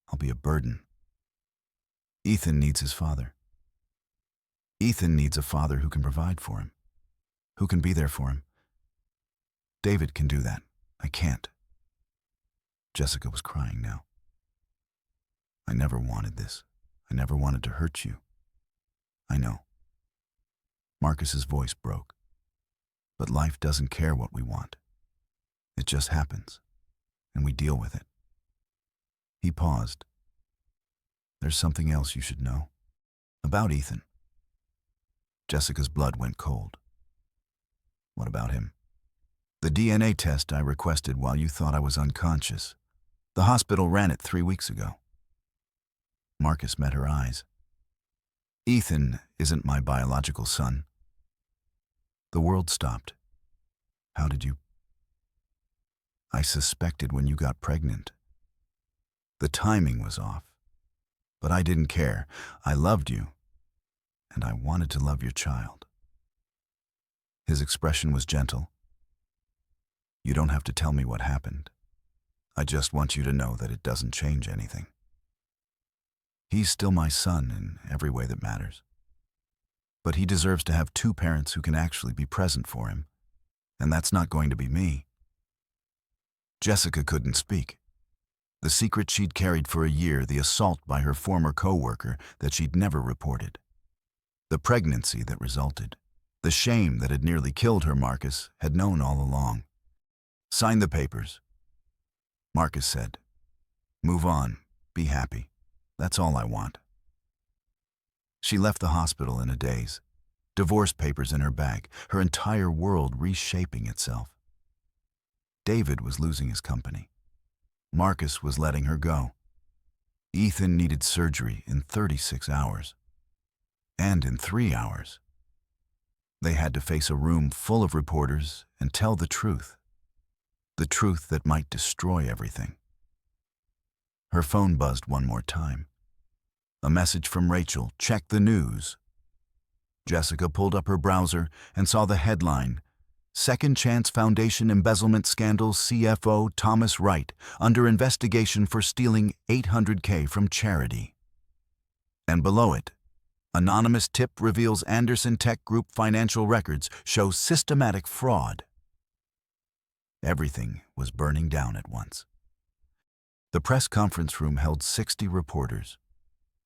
I'll be a burden. Ethan needs his father. Ethan needs a father who can provide for him, who can be there for him. David can do that. I can't. Jessica was crying now. I never wanted this. I never wanted to hurt you. I know. Marcus's voice broke. But life doesn't care what we want. It just happens, and we deal with it. He paused. There's something else you should know. About Ethan. Jessica's blood went cold. What about him? The DNA test I requested while you thought I was unconscious. The hospital ran it 3 weeks ago. Marcus met her eyes. Ethan isn't my biological son. The world stopped. How did you? I suspected when you got pregnant. The timing was off. But I didn't care. I loved you. And I wanted to love your child. His expression was gentle. You don't have to tell me what happened. I just want you to know that it doesn't change anything. He's still my son in every way that matters. But he deserves to have 2 parents who can actually be present for him. And that's not going to be me. Jessica couldn't speak. The secret she'd carried for a year, the assault by her former co-worker that she'd never reported. The pregnancy that resulted. The shame that had nearly killed her, Marcus had known all along. Sign the papers. Marcus said. Move on. Be happy. That's all I want. She left the hospital in a daze. Divorce papers in her bag, her entire world reshaping itself. David was losing his company. Marcus was letting her go. Ethan needed surgery in 36 hours. And in 3 hours. They had to face a room full of reporters and tell the truth. The truth that might destroy everything. Her phone buzzed one more time. A message from Rachel, check the news. Jessica pulled up her browser and saw the headline, Second Chance Foundation Embezzlement Scandal CFO Thomas Wright under investigation for stealing $800K from charity. And below it, anonymous tip reveals Anderson Tech Group financial records show systematic fraud. Everything was burning down at once. The press conference room held 60 reporters,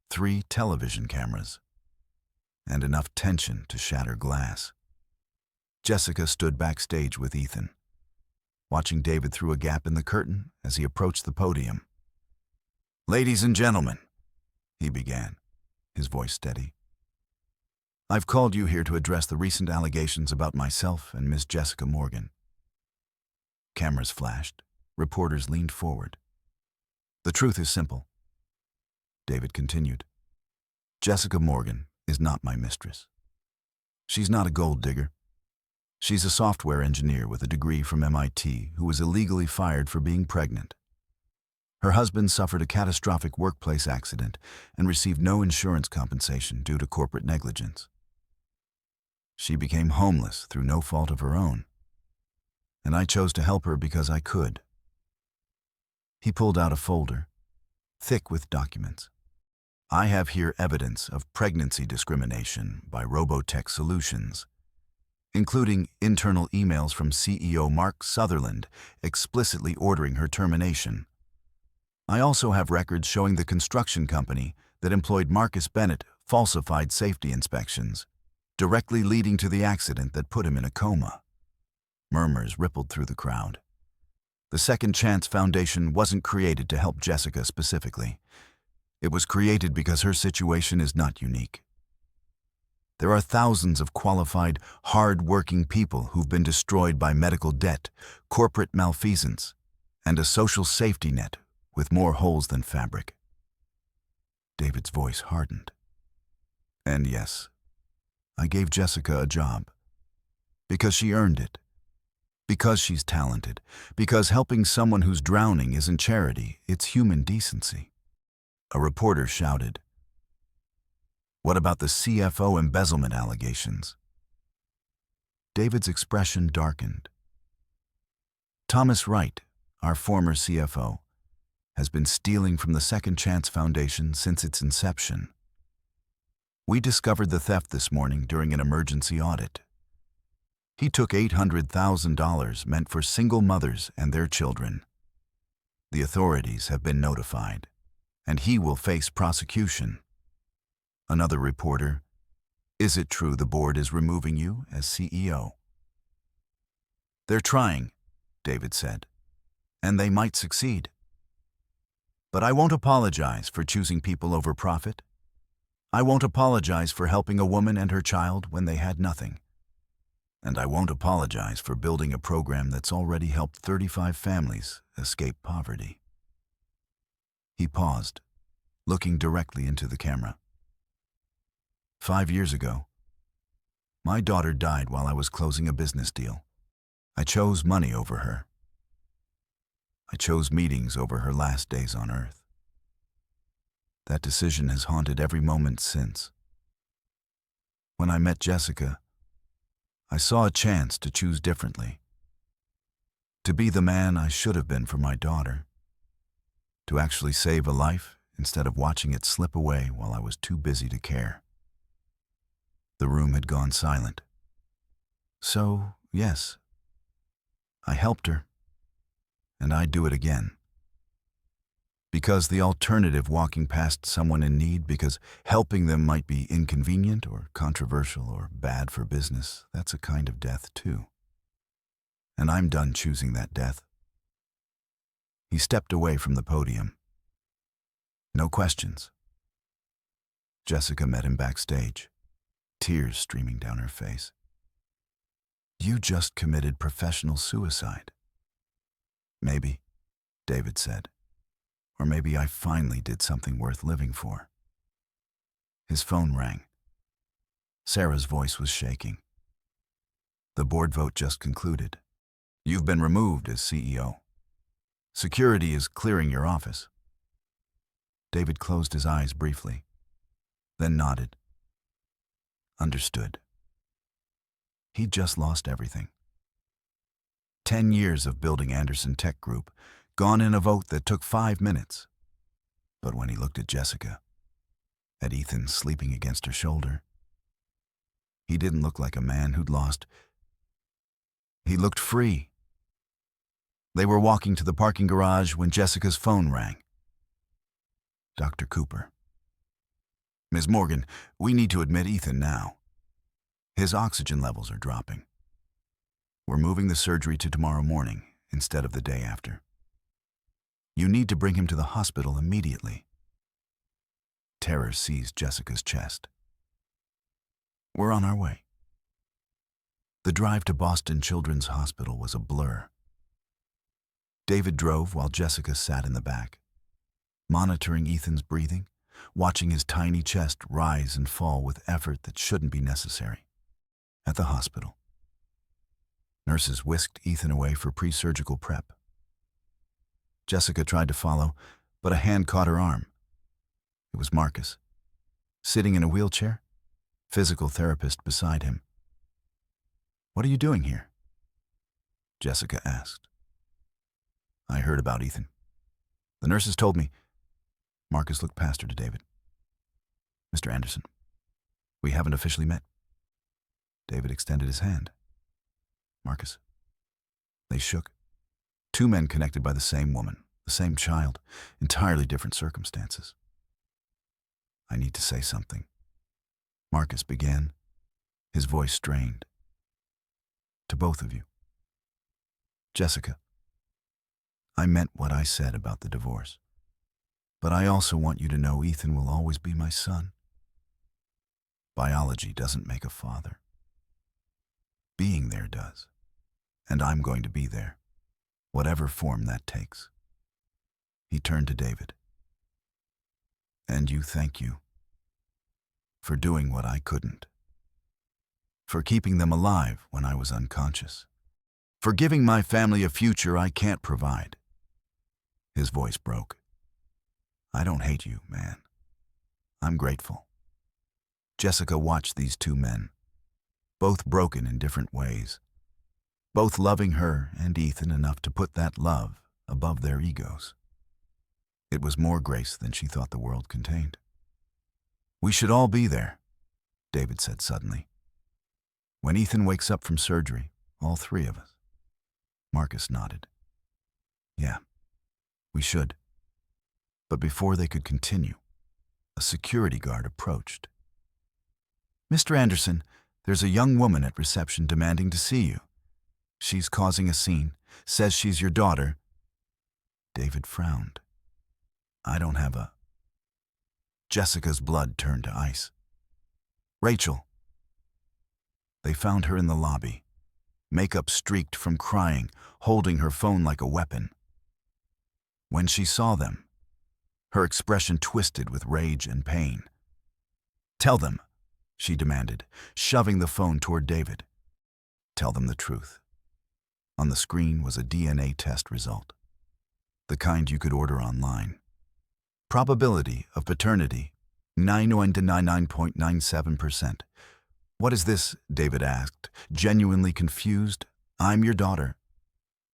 3 television cameras, and enough tension to shatter glass. Jessica stood backstage with Ethan, watching David through a gap in the curtain as he approached the podium. Ladies and gentlemen, he began, his voice steady. I've called you here to address the recent allegations about myself and Miss Jessica Morgan. Cameras flashed. Reporters leaned forward. The truth is simple, David continued. Jessica Morgan is not my mistress. She's not a gold digger. She's a software engineer with a degree from MIT who was illegally fired for being pregnant. Her husband suffered a catastrophic workplace accident and received no insurance compensation due to corporate negligence. She became homeless through no fault of her own, and I chose to help her because I could. He pulled out a folder, thick with documents. I have here evidence of pregnancy discrimination by Robotech Solutions, including internal emails from CEO Mark Sutherland explicitly ordering her termination. I also have records showing the construction company that employed Marcus Bennett falsified safety inspections, directly leading to the accident that put him in a coma. Murmurs rippled through the crowd. The Second Chance Foundation wasn't created to help Jessica specifically. It was created because her situation is not unique. There are thousands of qualified, hard-working people who've been destroyed by medical debt, corporate malfeasance, and a social safety net with more holes than fabric. David's voice hardened. And yes, I gave Jessica a job. Because she earned it. Because she's talented. Because helping someone who's drowning isn't charity, it's human decency. A reporter shouted, What about the CFO embezzlement allegations? David's expression darkened. Thomas Wright, our former CFO, has been stealing from the Second Chance Foundation since its inception. We discovered the theft this morning during an emergency audit. He took $800,000 meant for single mothers and their children. The authorities have been notified, and he will face prosecution. Another reporter, Is it true the board is removing you as CEO? They're trying, David said, and they might succeed. But I won't apologize for choosing people over profit. I won't apologize for helping a woman and her child when they had nothing. And I won't apologize for building a program that's already helped 35 families escape poverty. He paused, looking directly into the camera. 5 years ago, my daughter died while I was closing a business deal. I chose money over her. I chose meetings over her last days on Earth. That decision has haunted every moment since. When I met Jessica, I saw a chance to choose differently. To be the man I should have been for my daughter. To actually save a life instead of watching it slip away while I was too busy to care. The room had gone silent. So, yes, I helped her, and I'd do it again. Because the alternative, walking past someone in need because helping them might be inconvenient or controversial or bad for business, that's a kind of death too. And I'm done choosing that death. He stepped away from the podium. No questions. Jessica met him backstage, tears streaming down her face. You just committed professional suicide. Maybe, David said. Or maybe I finally did something worth living for. His phone rang. Sarah's voice was shaking. The board vote just concluded. You've been removed as CEO. Security is clearing your office. David closed his eyes briefly, then nodded. Understood. He'd just lost everything. 10 years of building Anderson Tech Group, gone in a vote that took 5 minutes. But when he looked at Jessica, at Ethan sleeping against her shoulder, he didn't look like a man who'd lost. He looked free. They were walking to the parking garage when Jessica's phone rang. Dr. Cooper. Ms. Morgan, we need to admit Ethan now. His oxygen levels are dropping. We're moving the surgery to tomorrow morning instead of the day after. You need to bring him to the hospital immediately. Terror seized Jessica's chest. We're on our way. The drive to Boston Children's Hospital was a blur. David drove while Jessica sat in the back, monitoring Ethan's breathing, watching his tiny chest rise and fall with effort that shouldn't be necessary. At the hospital, nurses whisked Ethan away for pre-surgical prep. Jessica tried to follow, but a hand caught her arm. It was Marcus, sitting in a wheelchair, physical therapist beside him. What are you doing here? Jessica asked. I heard about Ethan. The nurses told me. Marcus looked past her to David. Mr. Anderson, we haven't officially met. David extended his hand. Marcus. They shook. 2 men connected by the same woman, the same child, entirely different circumstances. I need to say something. Marcus began, his voice strained. To both of you. Jessica, I meant what I said about the divorce. But I also want you to know Ethan will always be my son. Biology doesn't make a father. Being there does. And I'm going to be there, whatever form that takes. He turned to David. And thank you. For doing what I couldn't. For keeping them alive when I was unconscious. For giving my family a future I can't provide. His voice broke. I don't hate you, man. I'm grateful. Jessica watched these 2 men, both broken in different ways, both loving her and Ethan enough to put that love above their egos. It was more grace than she thought the world contained. We should all be there, David said suddenly. When Ethan wakes up from surgery, all 3 of us. Marcus nodded. Yeah, we should. But before they could continue, a security guard approached. Mr. Anderson, there's a young woman at reception demanding to see you. She's causing a scene, says she's your daughter. David frowned. I don't have a... Jessica's blood turned to ice. Rachel. They found her in the lobby, makeup streaked from crying, holding her phone like a weapon. When she saw them, her expression twisted with rage and pain. "Tell them," she demanded, shoving the phone toward David. "Tell them the truth." On the screen was a DNA test result, the kind you could order online. Probability of paternity, 99.97%. "What is this?" David asked, genuinely confused. "I'm your daughter."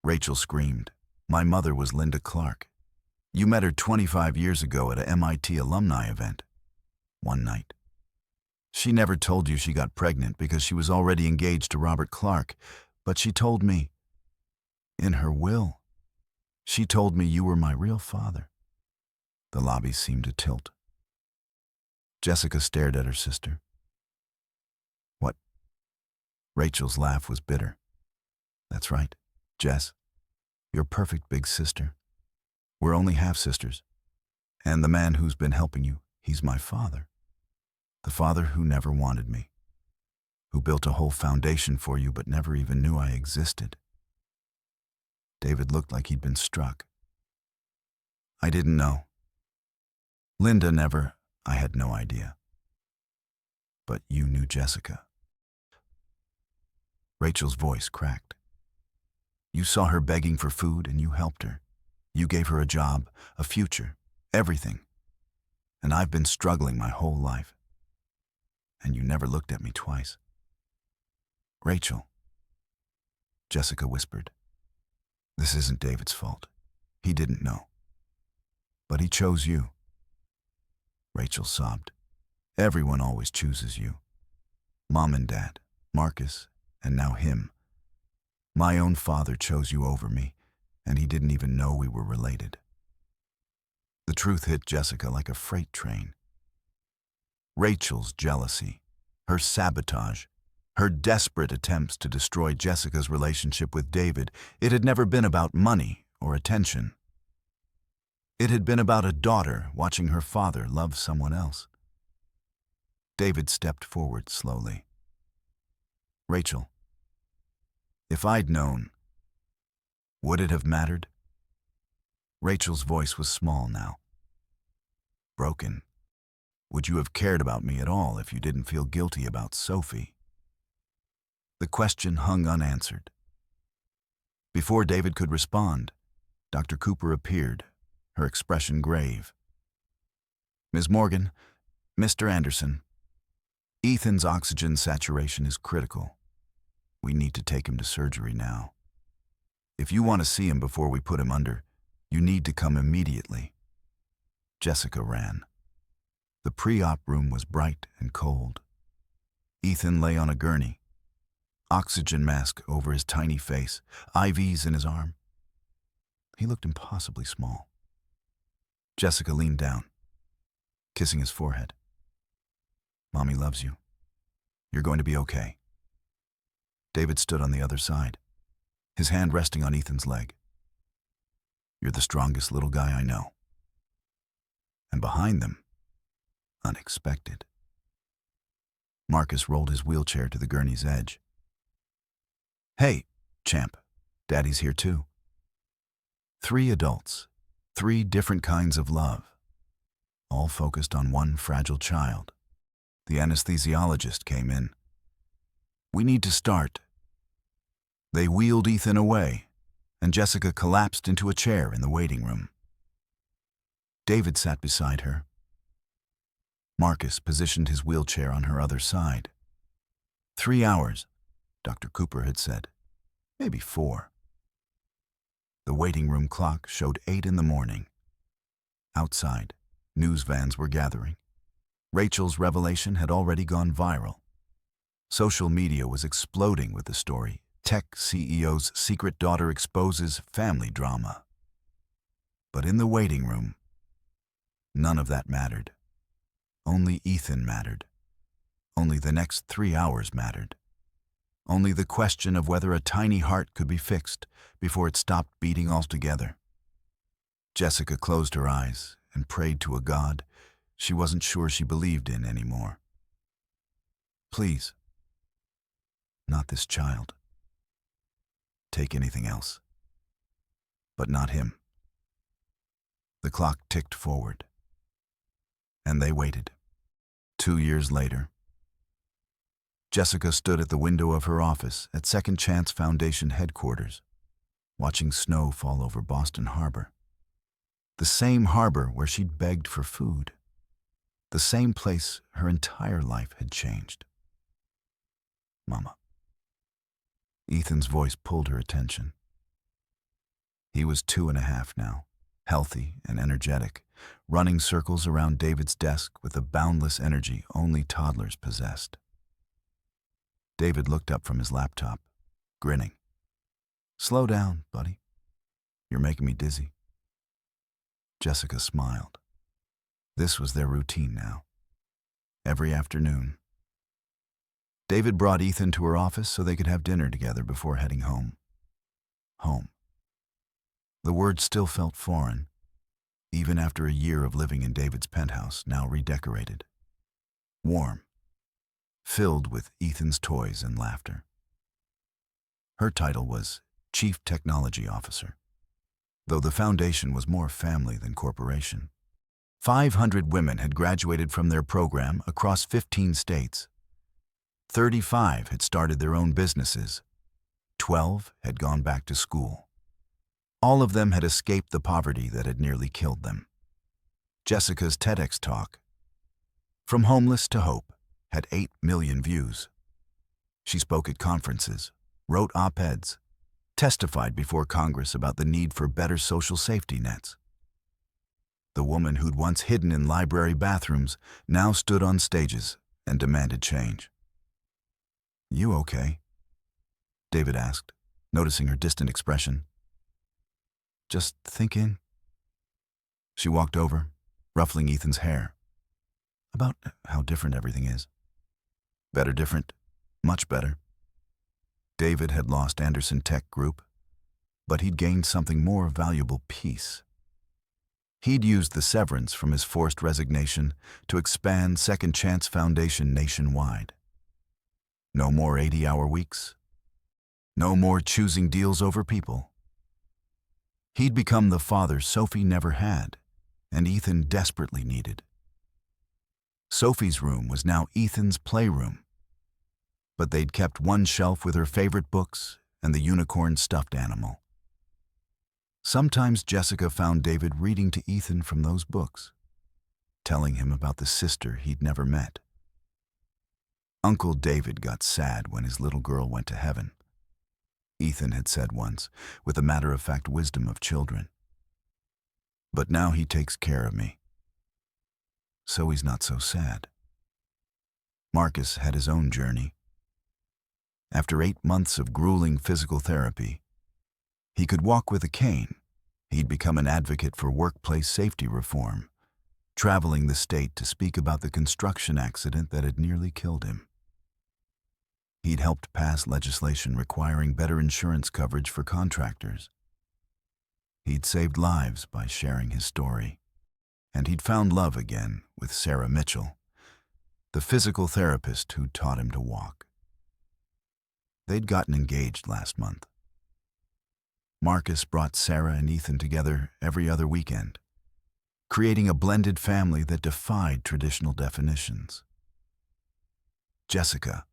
Rachel screamed. "My mother was Linda Clark. You met her 25 years ago at a MIT alumni event. One night. She never told you she got pregnant because she was already engaged to Robert Clark, but she told me, in her will, she told me you were my real father." The lobby seemed to tilt. Jessica stared at her sister. "What?" Rachel's laugh was bitter. "That's right, Jess. You're perfect big sister. We're only half-sisters. And the man who's been helping you, he's my father. The father who never wanted me. Who built a whole foundation for you but never even knew I existed." David looked like he'd been struck. "I didn't know. Linda never. I had no idea. But you knew Jessica." Rachel's voice cracked. "You saw her begging for food and you helped her. You gave her a job, a future, everything. And I've been struggling my whole life. And you never looked at me twice." "Rachel," Jessica whispered. "This isn't David's fault. He didn't know. But he chose you." Rachel sobbed. "Everyone always chooses you. Mom and Dad, Marcus, and now him. My own father chose you over me, and he didn't even know we were related." The truth hit Jessica like a freight train. Rachel's jealousy, her sabotage, her desperate attempts to destroy Jessica's relationship with David, it had never been about money or attention. It had been about a daughter watching her father love someone else. David stepped forward slowly. "Rachel, if I'd known, would it have mattered?" Rachel's voice was small now. Broken. "Would you have cared about me at all if you didn't feel guilty about Sophie?" The question hung unanswered. Before David could respond, Dr. Cooper appeared, her expression grave. "Ms. Morgan, Mr. Anderson, Ethan's oxygen saturation is critical. We need to take him to surgery now. If you want to see him before we put him under, you need to come immediately." Jessica ran. The pre-op room was bright and cold. Ethan lay on a gurney, oxygen mask over his tiny face, IVs in his arm. He looked impossibly small. Jessica leaned down, kissing his forehead. "Mommy loves you. You're going to be okay." David stood on the other side, his hand resting on Ethan's leg. "You're the strongest little guy I know." And behind them, unexpected, Marcus rolled his wheelchair to the gurney's edge. "Hey, champ, Daddy's here too." 3 adults, 3 different kinds of love, all focused on one fragile child. The anesthesiologist came in. "We need to start." They wheeled Ethan away, and Jessica collapsed into a chair in the waiting room. David sat beside her. Marcus positioned his wheelchair on her other side. 3 hours, Dr. Cooper had said. Maybe 4. The waiting room clock showed 8 in the morning. Outside, news vans were gathering. Rachel's revelation had already gone viral. Social media was exploding with the story. Tech CEO's secret daughter exposes family drama. But in the waiting room, none of that mattered. Only Ethan mattered. Only the next 3 hours mattered. Only the question of whether a tiny heart could be fixed before it stopped beating altogether. Jessica closed her eyes and prayed to a God she wasn't sure she believed in anymore. "Please, not this child." take anything else. But not him. The clock ticked forward, and they waited. 2 years later, Jessica stood at the window of her office at Second Chance Foundation headquarters, watching snow fall over Boston Harbor. The same harbor where she'd begged for food. The same place her entire life had changed. Mama. Ethan's voice pulled her attention. He was 2.5 now, healthy and energetic, running circles around David's desk with the boundless energy only toddlers possessed. David looked up from his laptop, grinning. "Slow down, buddy. You're making me dizzy." Jessica smiled. This was their routine now. Every afternoon, David brought Ethan to her office so they could have dinner together before heading home. Home. The word still felt foreign, even after a year of living in David's penthouse, now redecorated. Warm. Filled with Ethan's toys and laughter. Her title was Chief Technology Officer, though the foundation was more family than corporation. 500 women had graduated from their program across 15 states. 35 had started their own businesses. 12 had gone back to school. All of them had escaped the poverty that had nearly killed them. Jessica's TEDx talk, From Homeless to Hope, had 8 million views. She spoke at conferences, wrote op-eds, testified before Congress about the need for better social safety nets. The woman who'd once hidden in library bathrooms now stood on stages and demanded change. "You okay?" David asked, noticing her distant expression. "Just thinking." She walked over, ruffling Ethan's hair. "About how different everything is." "Better different, much better." David had lost Anderson Tech Group, but he'd gained something more valuable: peace. He'd used the severance from his forced resignation to expand Second Chance Foundation nationwide. No more 80-hour weeks. No more choosing deals over people. He'd become the father Sophie never had, and Ethan desperately needed. Sophie's room was now Ethan's playroom, but they'd kept one shelf with her favorite books and the unicorn stuffed animal. Sometimes Jessica found David reading to Ethan from those books, telling him about the sister he'd never met. Uncle David got sad when his little girl went to heaven, Ethan had said once, with the matter-of-fact wisdom of children. But now he takes care of me, so he's not so sad. Marcus had his own journey. After 8 months of grueling physical therapy, he could walk with a cane. He'd become an advocate for workplace safety reform, traveling the state to speak about the construction accident that had nearly killed him. He'd helped pass legislation requiring better insurance coverage for contractors. He'd saved lives by sharing his story, and he'd found love again with Sarah Mitchell, the physical therapist who taught him to walk. They'd gotten engaged last month. Marcus brought Sarah and Ethan together every other weekend, creating a blended family that defied traditional definitions. Jessica.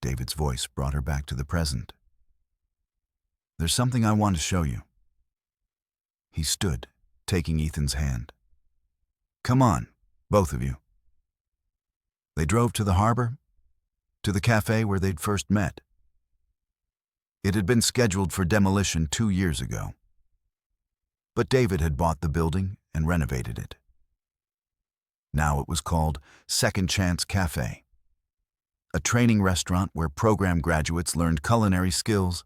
David's voice brought her back to the present. "There's something I want to show you." He stood, taking Ethan's hand. "Come on, both of you." They drove to the harbor, to the cafe where they'd first met. It had been scheduled for demolition 2 years ago, but David had bought the building and renovated it. Now it was called Second Chance Cafe, a training restaurant where program graduates learned culinary skills.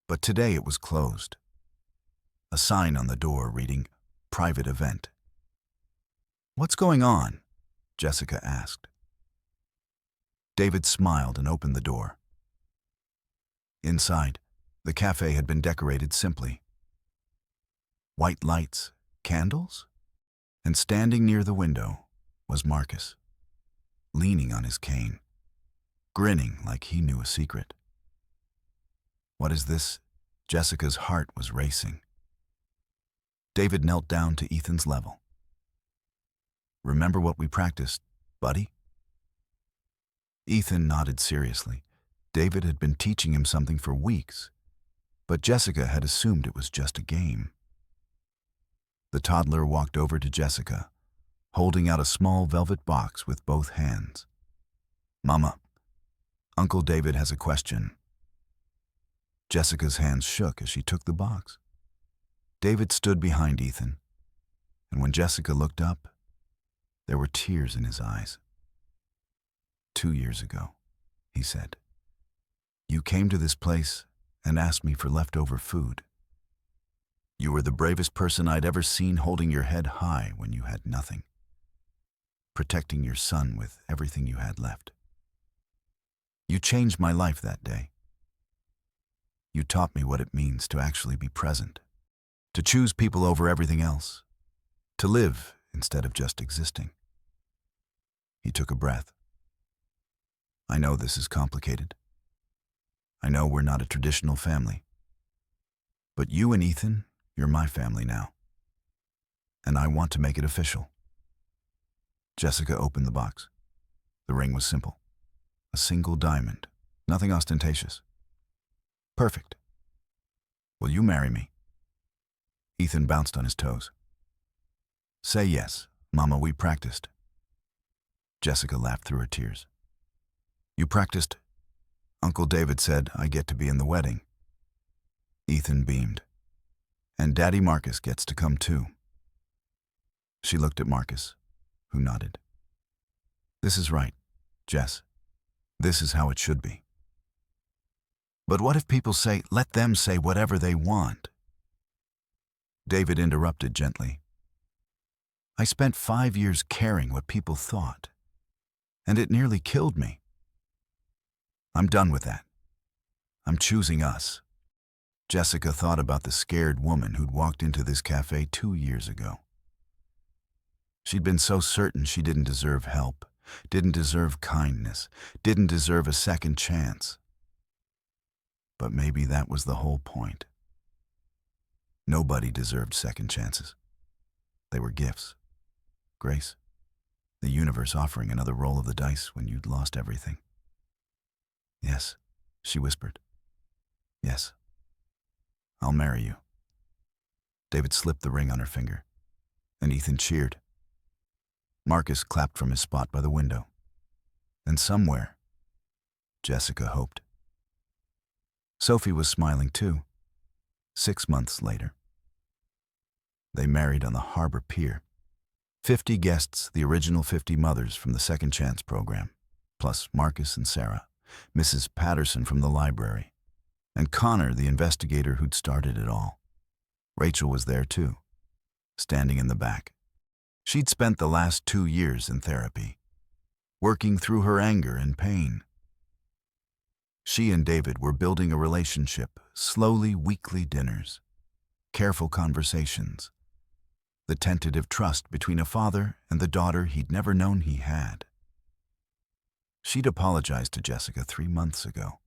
But today it was closed. A sign on the door reading, "Private Event." "What's going on?" Jessica asked. David smiled and opened the door. Inside, the cafe had been decorated simply. White lights, candles, and standing near the window was Marcus, leaning on his cane, grinning like he knew a secret. What is this? Jessica's heart was racing. David knelt down to Ethan's level. Remember what we practiced, buddy? Ethan nodded seriously. David had been teaching him something for weeks, but Jessica had assumed it was just a game. The toddler walked over to Jessica, holding out a small velvet box with both hands. Mama, Uncle David has a question. Jessica's hands shook as she took the box. David stood behind Ethan, and when Jessica looked up, there were tears in his eyes. 2 years ago, he said, you came to this place and asked me for leftover food. You were the bravest person I'd ever seen, holding your head high when you had nothing, protecting your son with everything you had left. You changed my life that day. You taught me what it means to actually be present, to choose people over everything else, to live instead of just existing. He took a breath. I know this is complicated. I know we're not a traditional family. But you and Ethan, you're my family now. And I want to make it official. Jessica opened the box. The ring was simple. A single diamond, nothing ostentatious. Perfect. Will you marry me? Ethan bounced on his toes. Say yes, Mama, we practiced. Jessica laughed through her tears. You practiced? Uncle David said I get to be in the wedding. Ethan beamed. And Daddy Marcus gets to come too. She looked at Marcus, who nodded. This is right, Jess. This is how it should be. But what if people say, let them say whatever they want? David interrupted gently. I spent 5 years caring what people thought, and it nearly killed me. I'm done with that. I'm choosing us. Jessica thought about the scared woman who'd walked into this cafe 2 years ago. She'd been so certain she didn't deserve help, didn't deserve kindness, didn't deserve a second chance. But maybe that was the whole point. Nobody deserved second chances. They were gifts. Grace. The universe offering another roll of the dice when you'd lost everything. Yes, she whispered. Yes. I'll marry you. David slipped the ring on her finger, and Ethan cheered. Marcus clapped from his spot by the window. And somewhere, Jessica hoped. Sophie was smiling too. 6 months later. They married on the harbor pier. 50 guests, the original 50 mothers from the Second Chance program, plus Marcus and Sarah, Mrs. Patterson from the library, and Connor, the investigator who'd started it all. Rachel was there too, standing in the back. She'd spent the last 2 years in therapy, working through her anger and pain. She and David were building a relationship, slowly weekly dinners, careful conversations, the tentative trust between a father and the daughter he'd never known he had. She'd apologized to Jessica 3 months ago.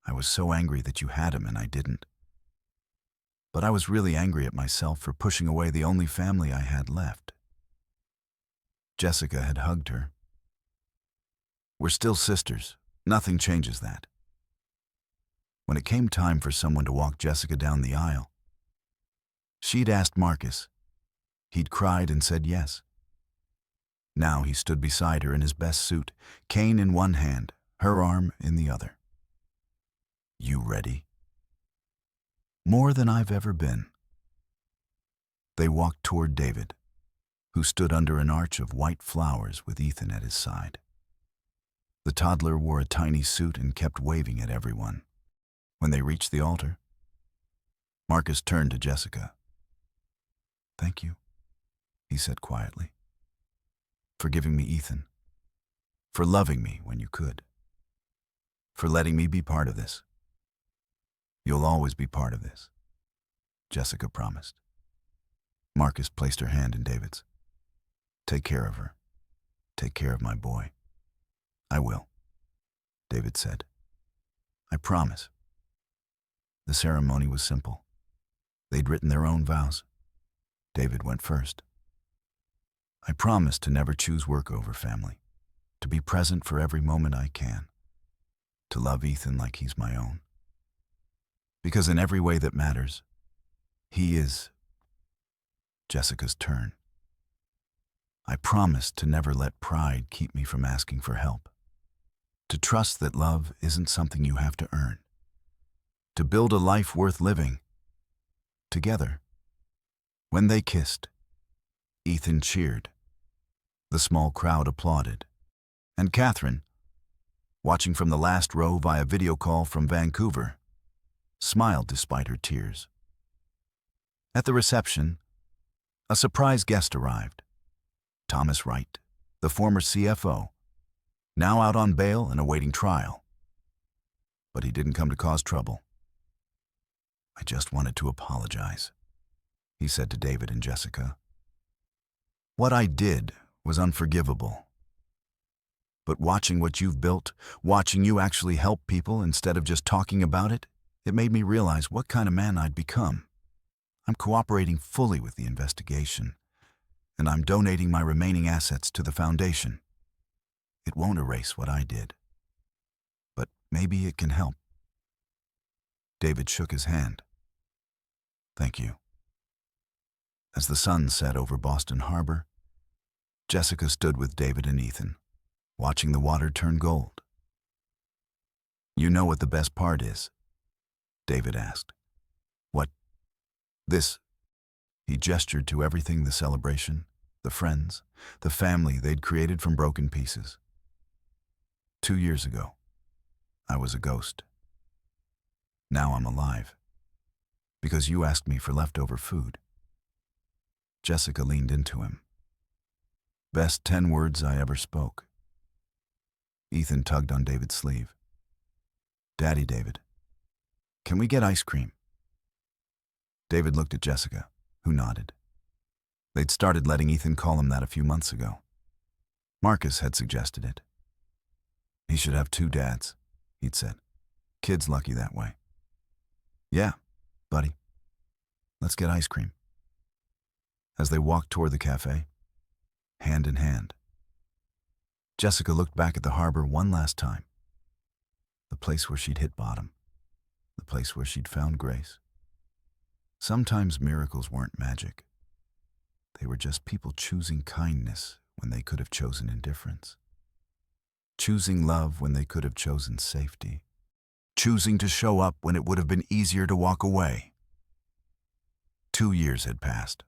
I was so angry that you had him and I didn't. But I was really angry at myself for pushing away the only family I had left. Jessica had hugged her. We're still sisters. Nothing changes that. When it came time for someone to walk Jessica down the aisle, she'd asked Marcus. He'd cried and said yes. Now he stood beside her in his best suit, cane in one hand, her arm in the other. You ready? More than I've ever been. They walked toward David, who stood under an arch of white flowers with Ethan at his side. The toddler wore a tiny suit and kept waving at everyone. When they reached the altar, Marcus turned to Jessica. Thank you, he said quietly, for giving me Ethan, for loving me when you could, for letting me be part of this. You'll always be part of this, Jessica promised. Marcus placed her hand in David's. Take care of her. Take care of my boy. I will, David said. I promise. The ceremony was simple. They'd written their own vows. David went first. I promise to never choose work over family, to be present for every moment I can, to love Ethan like he's my own. Because in every way that matters, he is Jessica's turn. I promise to never let pride keep me from asking for help, to trust that love isn't something you have to earn, to build a life worth living together. When they kissed, Ethan cheered. The small crowd applauded. And Catherine, watching from the last row via video call from Vancouver, smiled despite her tears. At the reception, a surprise guest arrived. Thomas Wright, the former CFO, now out on bail and awaiting trial. But he didn't come to cause trouble. I just wanted to apologize, he said to David and Jessica. What I did was unforgivable. But watching what you've built, watching you actually help people instead of just talking about it, it made me realize what kind of man I'd become. I'm cooperating fully with the investigation, and I'm donating my remaining assets to the foundation. It won't erase what I did, but maybe it can help. David shook his hand. Thank you. As the sun set over Boston Harbor, Jessica stood with David and Ethan, watching the water turn gold. You know what the best part is? David asked. What? This. He gestured to everything: the celebration, the friends, the family they'd created from broken pieces. 2 years ago, I was a ghost. Now I'm alive, because you asked me for leftover food. Jessica leaned into him. Best 10 words I ever spoke. Ethan tugged on David's sleeve. Daddy David, can we get ice cream? David looked at Jessica, who nodded. They'd started letting Ethan call him that a few months ago. Marcus had suggested it. He should have 2 dads, he'd said. Kid's lucky that way. Yeah, buddy. Let's get ice cream. As they walked toward the cafe, hand in hand, Jessica looked back at the harbor one last time. The place where she'd hit bottom. The place where she'd found grace. Sometimes miracles weren't magic. They were just people choosing kindness when they could have chosen indifference. Choosing love when they could have chosen safety. Choosing to show up when it would have been easier to walk away. 2 years had passed.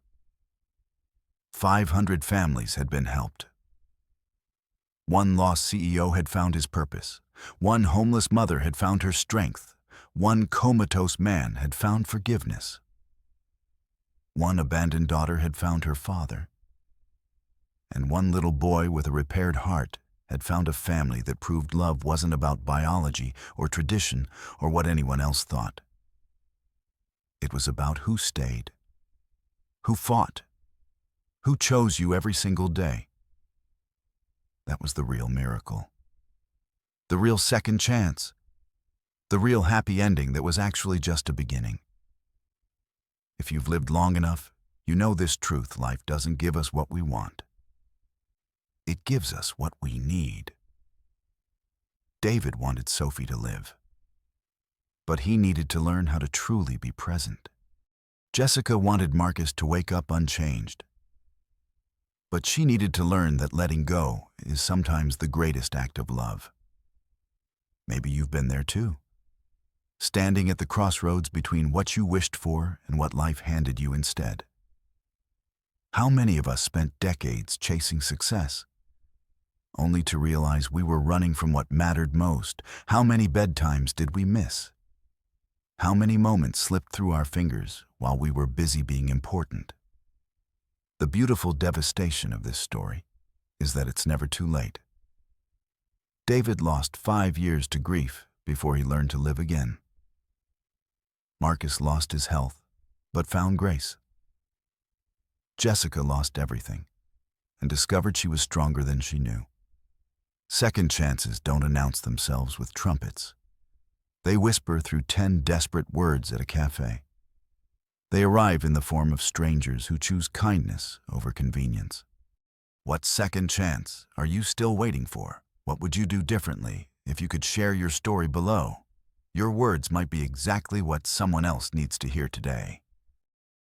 500 families had been helped. One lost CEO had found his purpose. One homeless mother had found her strength. One comatose man had found forgiveness. One abandoned daughter had found her father. And one little boy with a repaired heart had found a family that proved love wasn't about biology or tradition or what anyone else thought. It was about who stayed, who fought, who chose you every single day. That was the real miracle. The real second chance. The real happy ending that was actually just a beginning. If you've lived long enough, you know this truth: life doesn't give us what we want. It gives us what we need. David wanted Sophie to live, but he needed to learn how to truly be present. Jessica wanted Marcus to wake up unchanged, but she needed to learn that letting go is sometimes the greatest act of love. Maybe you've been there too, standing at the crossroads between what you wished for and what life handed you instead. How many of us spent decades chasing success, only to realize we were running from what mattered most? How many bedtimes did we miss? How many moments slipped through our fingers while we were busy being important? The beautiful devastation of this story is that it's never too late. David lost 5 years to grief before he learned to live again. Marcus lost his health, but found grace. Jessica lost everything and discovered she was stronger than she knew. Second chances don't announce themselves with trumpets. They whisper through 10 desperate words at a cafe. They arrive in the form of strangers who choose kindness over convenience. What second chance are you still waiting for? What would you do differently if you could share your story below? Your words might be exactly what someone else needs to hear today.